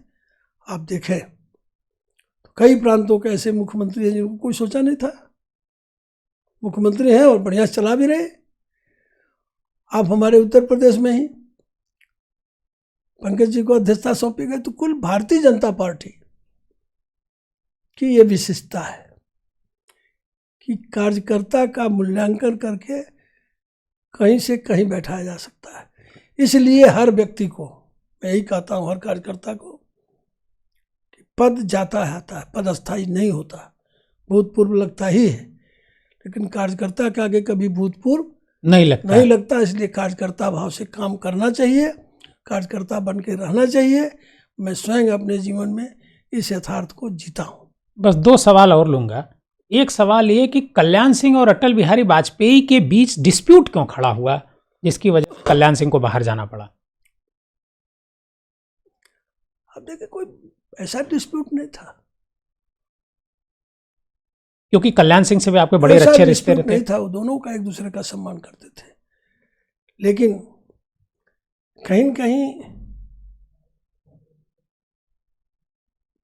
Speaker 2: आप देखें तो कई प्रांतों के ऐसे मुख्यमंत्री हैं जिनको कोई सोचा नहीं था, मुख्यमंत्री हैं और बढ़िया से चला भी रहे। आप हमारे उत्तर प्रदेश में ही पंकज जी को अध्यक्षता सौंपी गई, तो कुल भारतीय जनता पार्टी की ये विशेषता है कि कार्यकर्ता का मूल्यांकन करके कहीं से कहीं बैठाया जा सकता है। इसलिए हर व्यक्ति को मैं यही कहता हूँ, हर कार्यकर्ता को, कि पद जाता है आता है, पद अस्थायी नहीं होता, भूतपूर्व लगता ही है, लेकिन कार्यकर्ता के आगे कभी भूतपूर्व नहीं लगता। इसलिए कार्यकर्ता भाव से काम करना चाहिए, कार्यकर्ता बन के रहना चाहिए। मैं स्वयं अपने जीवन में इस यथार्थ को जीता हूँ।
Speaker 3: बस 2 सवाल और लूंगा। एक सवाल ये कि कल्याण सिंह और अटल बिहारी वाजपेयी के बीच डिस्प्यूट क्यों खड़ा हुआ, जिसकी वजह से कल्याण सिंह को बाहर जाना पड़ा?
Speaker 2: अब देखिए, कोई ऐसा डिस्प्यूट नहीं था,
Speaker 3: क्योंकि कल्याण सिंह से भी आपके बड़े अच्छे रिश्ते रहते
Speaker 2: नहीं था, वो दोनों का एक दूसरे का सम्मान करते थे। लेकिन कहीं न कहीं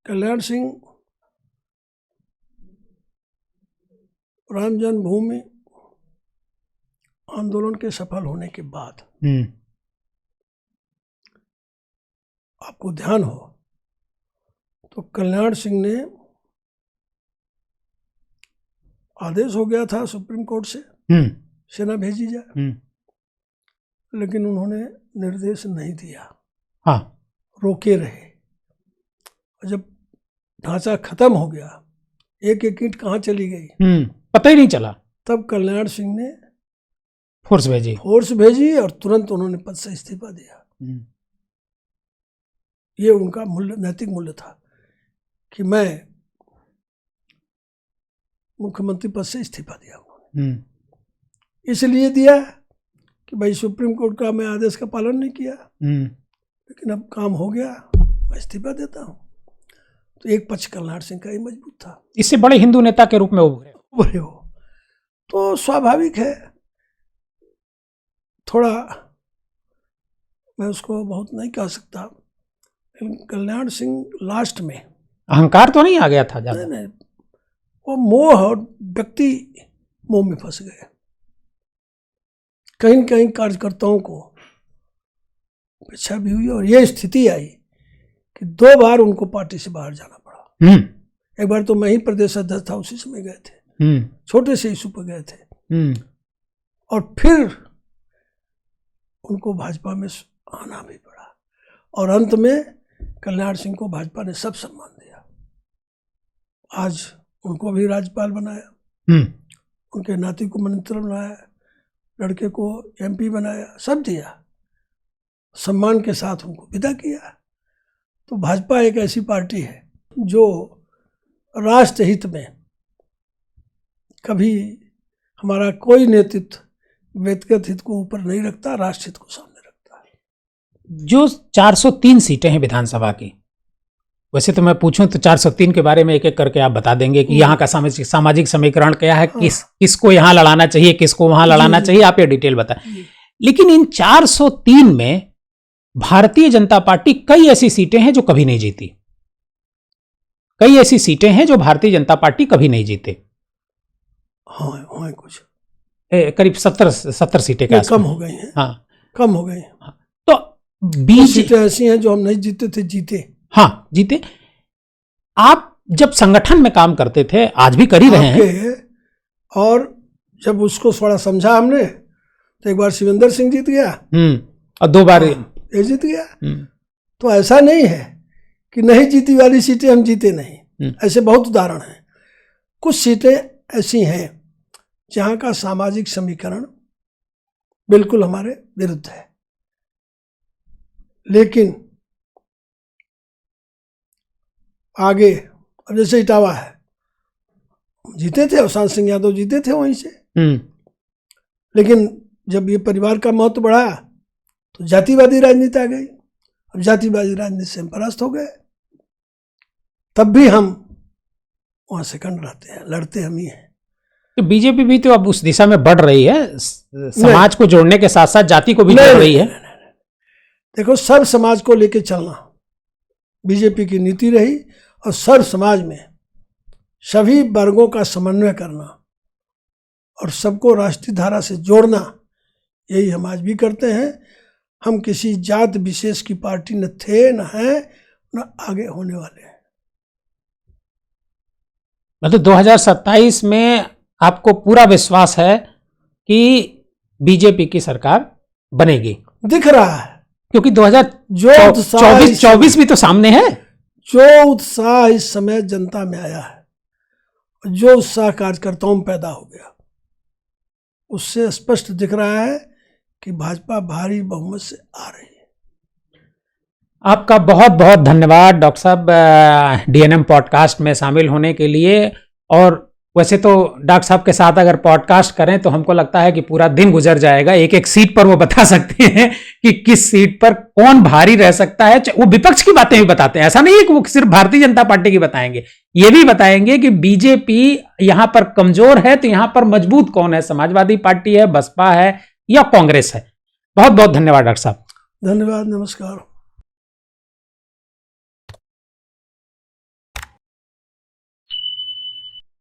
Speaker 2: कल्याण सिंह राम जन्मभूमि आंदोलन के सफल होने के बाद, आपको ध्यान हो तो कल्याण सिंह ने, आदेश हो गया था सुप्रीम कोर्ट से सेना भेजी जाए, लेकिन उन्होंने निर्देश नहीं दिया, रोके रहे। और जब ढांचा खत्म हो गया, एक एक ईंट कहाँ चली गई
Speaker 3: पता ही नहीं चला, तब
Speaker 2: कल्याण सिंह ने
Speaker 3: फोर्स भेजी
Speaker 2: और तुरंत उन्होंने पद से इस्तीफा दिया। ये उनका मूल्य, नैतिक मूल्य था कि मैं मुख्यमंत्री पद से इस्तीफा दिया उन्होंने। इसलिए दिया कि भाई सुप्रीम कोर्ट का मैं आदेश का पालन नहीं किया, लेकिन अब काम हो गया, मैं इस्तीफा देता हूँ। तो एक पक्ष कल्याण सिंह का ही मजबूत था।
Speaker 3: इससे बड़े हिंदू नेता के रूप में उभरे
Speaker 2: हो तो स्वाभाविक है, थोड़ा मैं उसको बहुत नहीं कह सकता, लेकिन कल्याण सिंह लास्ट में
Speaker 3: अहंकार तो नहीं आ गया था ज्यादा?
Speaker 2: नहीं, वो मोह और व्यक्ति मोह में फंस गए। कहीं कहीं कार्यकर्ताओं को इच्छा भी हुई और ये स्थिति आई कि 2 बार उनको पार्टी से बाहर जाना पड़ा। एक बार तो मैं ही प्रदेश अध्यक्ष था, उसी समय गए थे, छोटे से इशू पर गए थे। और फिर उनको भाजपा में आना भी पड़ा और अंत में कल्याण सिंह को भाजपा ने सब सम्मान दिया। आज उनको भी राज्यपाल बनाया, उनके नाती को मंत्री बनाया, लड़के को एमपी बनाया, सब दिया, सम्मान के साथ उनको विदा किया। तो भाजपा एक ऐसी पार्टी है जो राष्ट्र हित में कभी हमारा कोई नेतृत्व व्यक्तिगत हित को ऊपर नहीं रखता, राष्ट्र हित को सामने रखता है।
Speaker 3: जो 403 सीटें हैं विधानसभा की, वैसे तो मैं पूछूं तो 403 के बारे में एक एक करके आप बता देंगे कि यहाँ का सामाजिक समीकरण क्या है, किसको यहाँ लड़ाना चाहिए, किसको वहां लड़ाना चाहिए, आप ये डिटेल बताएं। लेकिन इन 403 में भारतीय जनता पार्टी कई ऐसी सीटें हैं जो कभी नहीं जीती, कई ऐसी सीटें हैं जो भारतीय जनता पार्टी कभी नहीं जीते।
Speaker 2: हाँ कुछ
Speaker 3: करीब 70 सीटें का
Speaker 2: कम हो गई हैं।
Speaker 3: हाँ,
Speaker 2: कम हो गई।
Speaker 3: तो 20
Speaker 2: सीटें ऐसी हैं जो हम नहीं जीते थे, जीते।
Speaker 3: हाँ, जीते। आप जब संगठन में काम करते थे, आज भी कर ही रहे हैं,
Speaker 2: और जब उसको थोड़ा समझा हमने तो एक बार शिवेंद्र सिंह जीत गया
Speaker 3: और 2 बार
Speaker 2: ये जीत गया। तो ऐसा नहीं है कि नहीं जीती वाली सीटें हम जीते नहीं, ऐसे बहुत उदाहरण हैं। कुछ सीटें ऐसी हैं जहां का सामाजिक समीकरण बिल्कुल हमारे विरुद्ध है, लेकिन आगे अब जैसे इटावा है, जीते थे, अवसान सिंह यादव जीते थे वहीं से, लेकिन जब ये परिवार का महत्व बढ़ा तो जातिवादी राजनीति आ गई। अब जातिवादी राजनीति से हम परास्त हो गए, तब भी हम वहां सेकंड रहते हैं, लड़ते हम ही हैं।
Speaker 3: तो बीजेपी भी तो अब उस दिशा में बढ़ रही है, समाज को जोड़ने के साथ साथ जाति को भी जोड़ रही है।
Speaker 2: देखो, सर्व समाज को लेके चलना बीजेपी की नीति रही, और सर्व समाज में सभी वर्गों का समन्वय करना और सबको राष्ट्रीय धारा से जोड़ना, यही हम आज भी करते हैं। हम किसी जात विशेष की पार्टी न थे, न हैं, न आगे होने वाले हैं।
Speaker 3: मतलब 2027 में आपको पूरा विश्वास है कि बीजेपी की सरकार बनेगी?
Speaker 2: दिख रहा है,
Speaker 3: क्योंकि 2024 भी तो सामने है।
Speaker 2: जो उत्साह इस समय जनता में आया है, जो उत्साह कार्यकर्ताओं में पैदा हो गया, उससे स्पष्ट दिख रहा है कि भाजपा भारी बहुमत से आ रही है।
Speaker 3: आपका बहुत बहुत धन्यवाद डॉक्टर साहब डीएनएम पॉडकास्ट में शामिल होने के लिए। और वैसे तो डॉक्टर साहब के साथ अगर पॉडकास्ट करें तो हमको लगता है कि पूरा दिन गुजर जाएगा। एक एक सीट पर वो बता सकते हैं कि किस सीट पर कौन भारी रह सकता है। वो विपक्ष की बातें भी बताते हैं, ऐसा नहीं है कि वो सिर्फ भारतीय जनता पार्टी की बताएंगे, ये भी बताएंगे कि बीजेपी यहां पर कमजोर है तो यहां पर मजबूत कौन है, समाजवादी पार्टी है, बसपा है या कांग्रेस है। बहुत बहुत धन्यवाद डॉक्टर साहब।
Speaker 2: धन्यवाद, नमस्कार।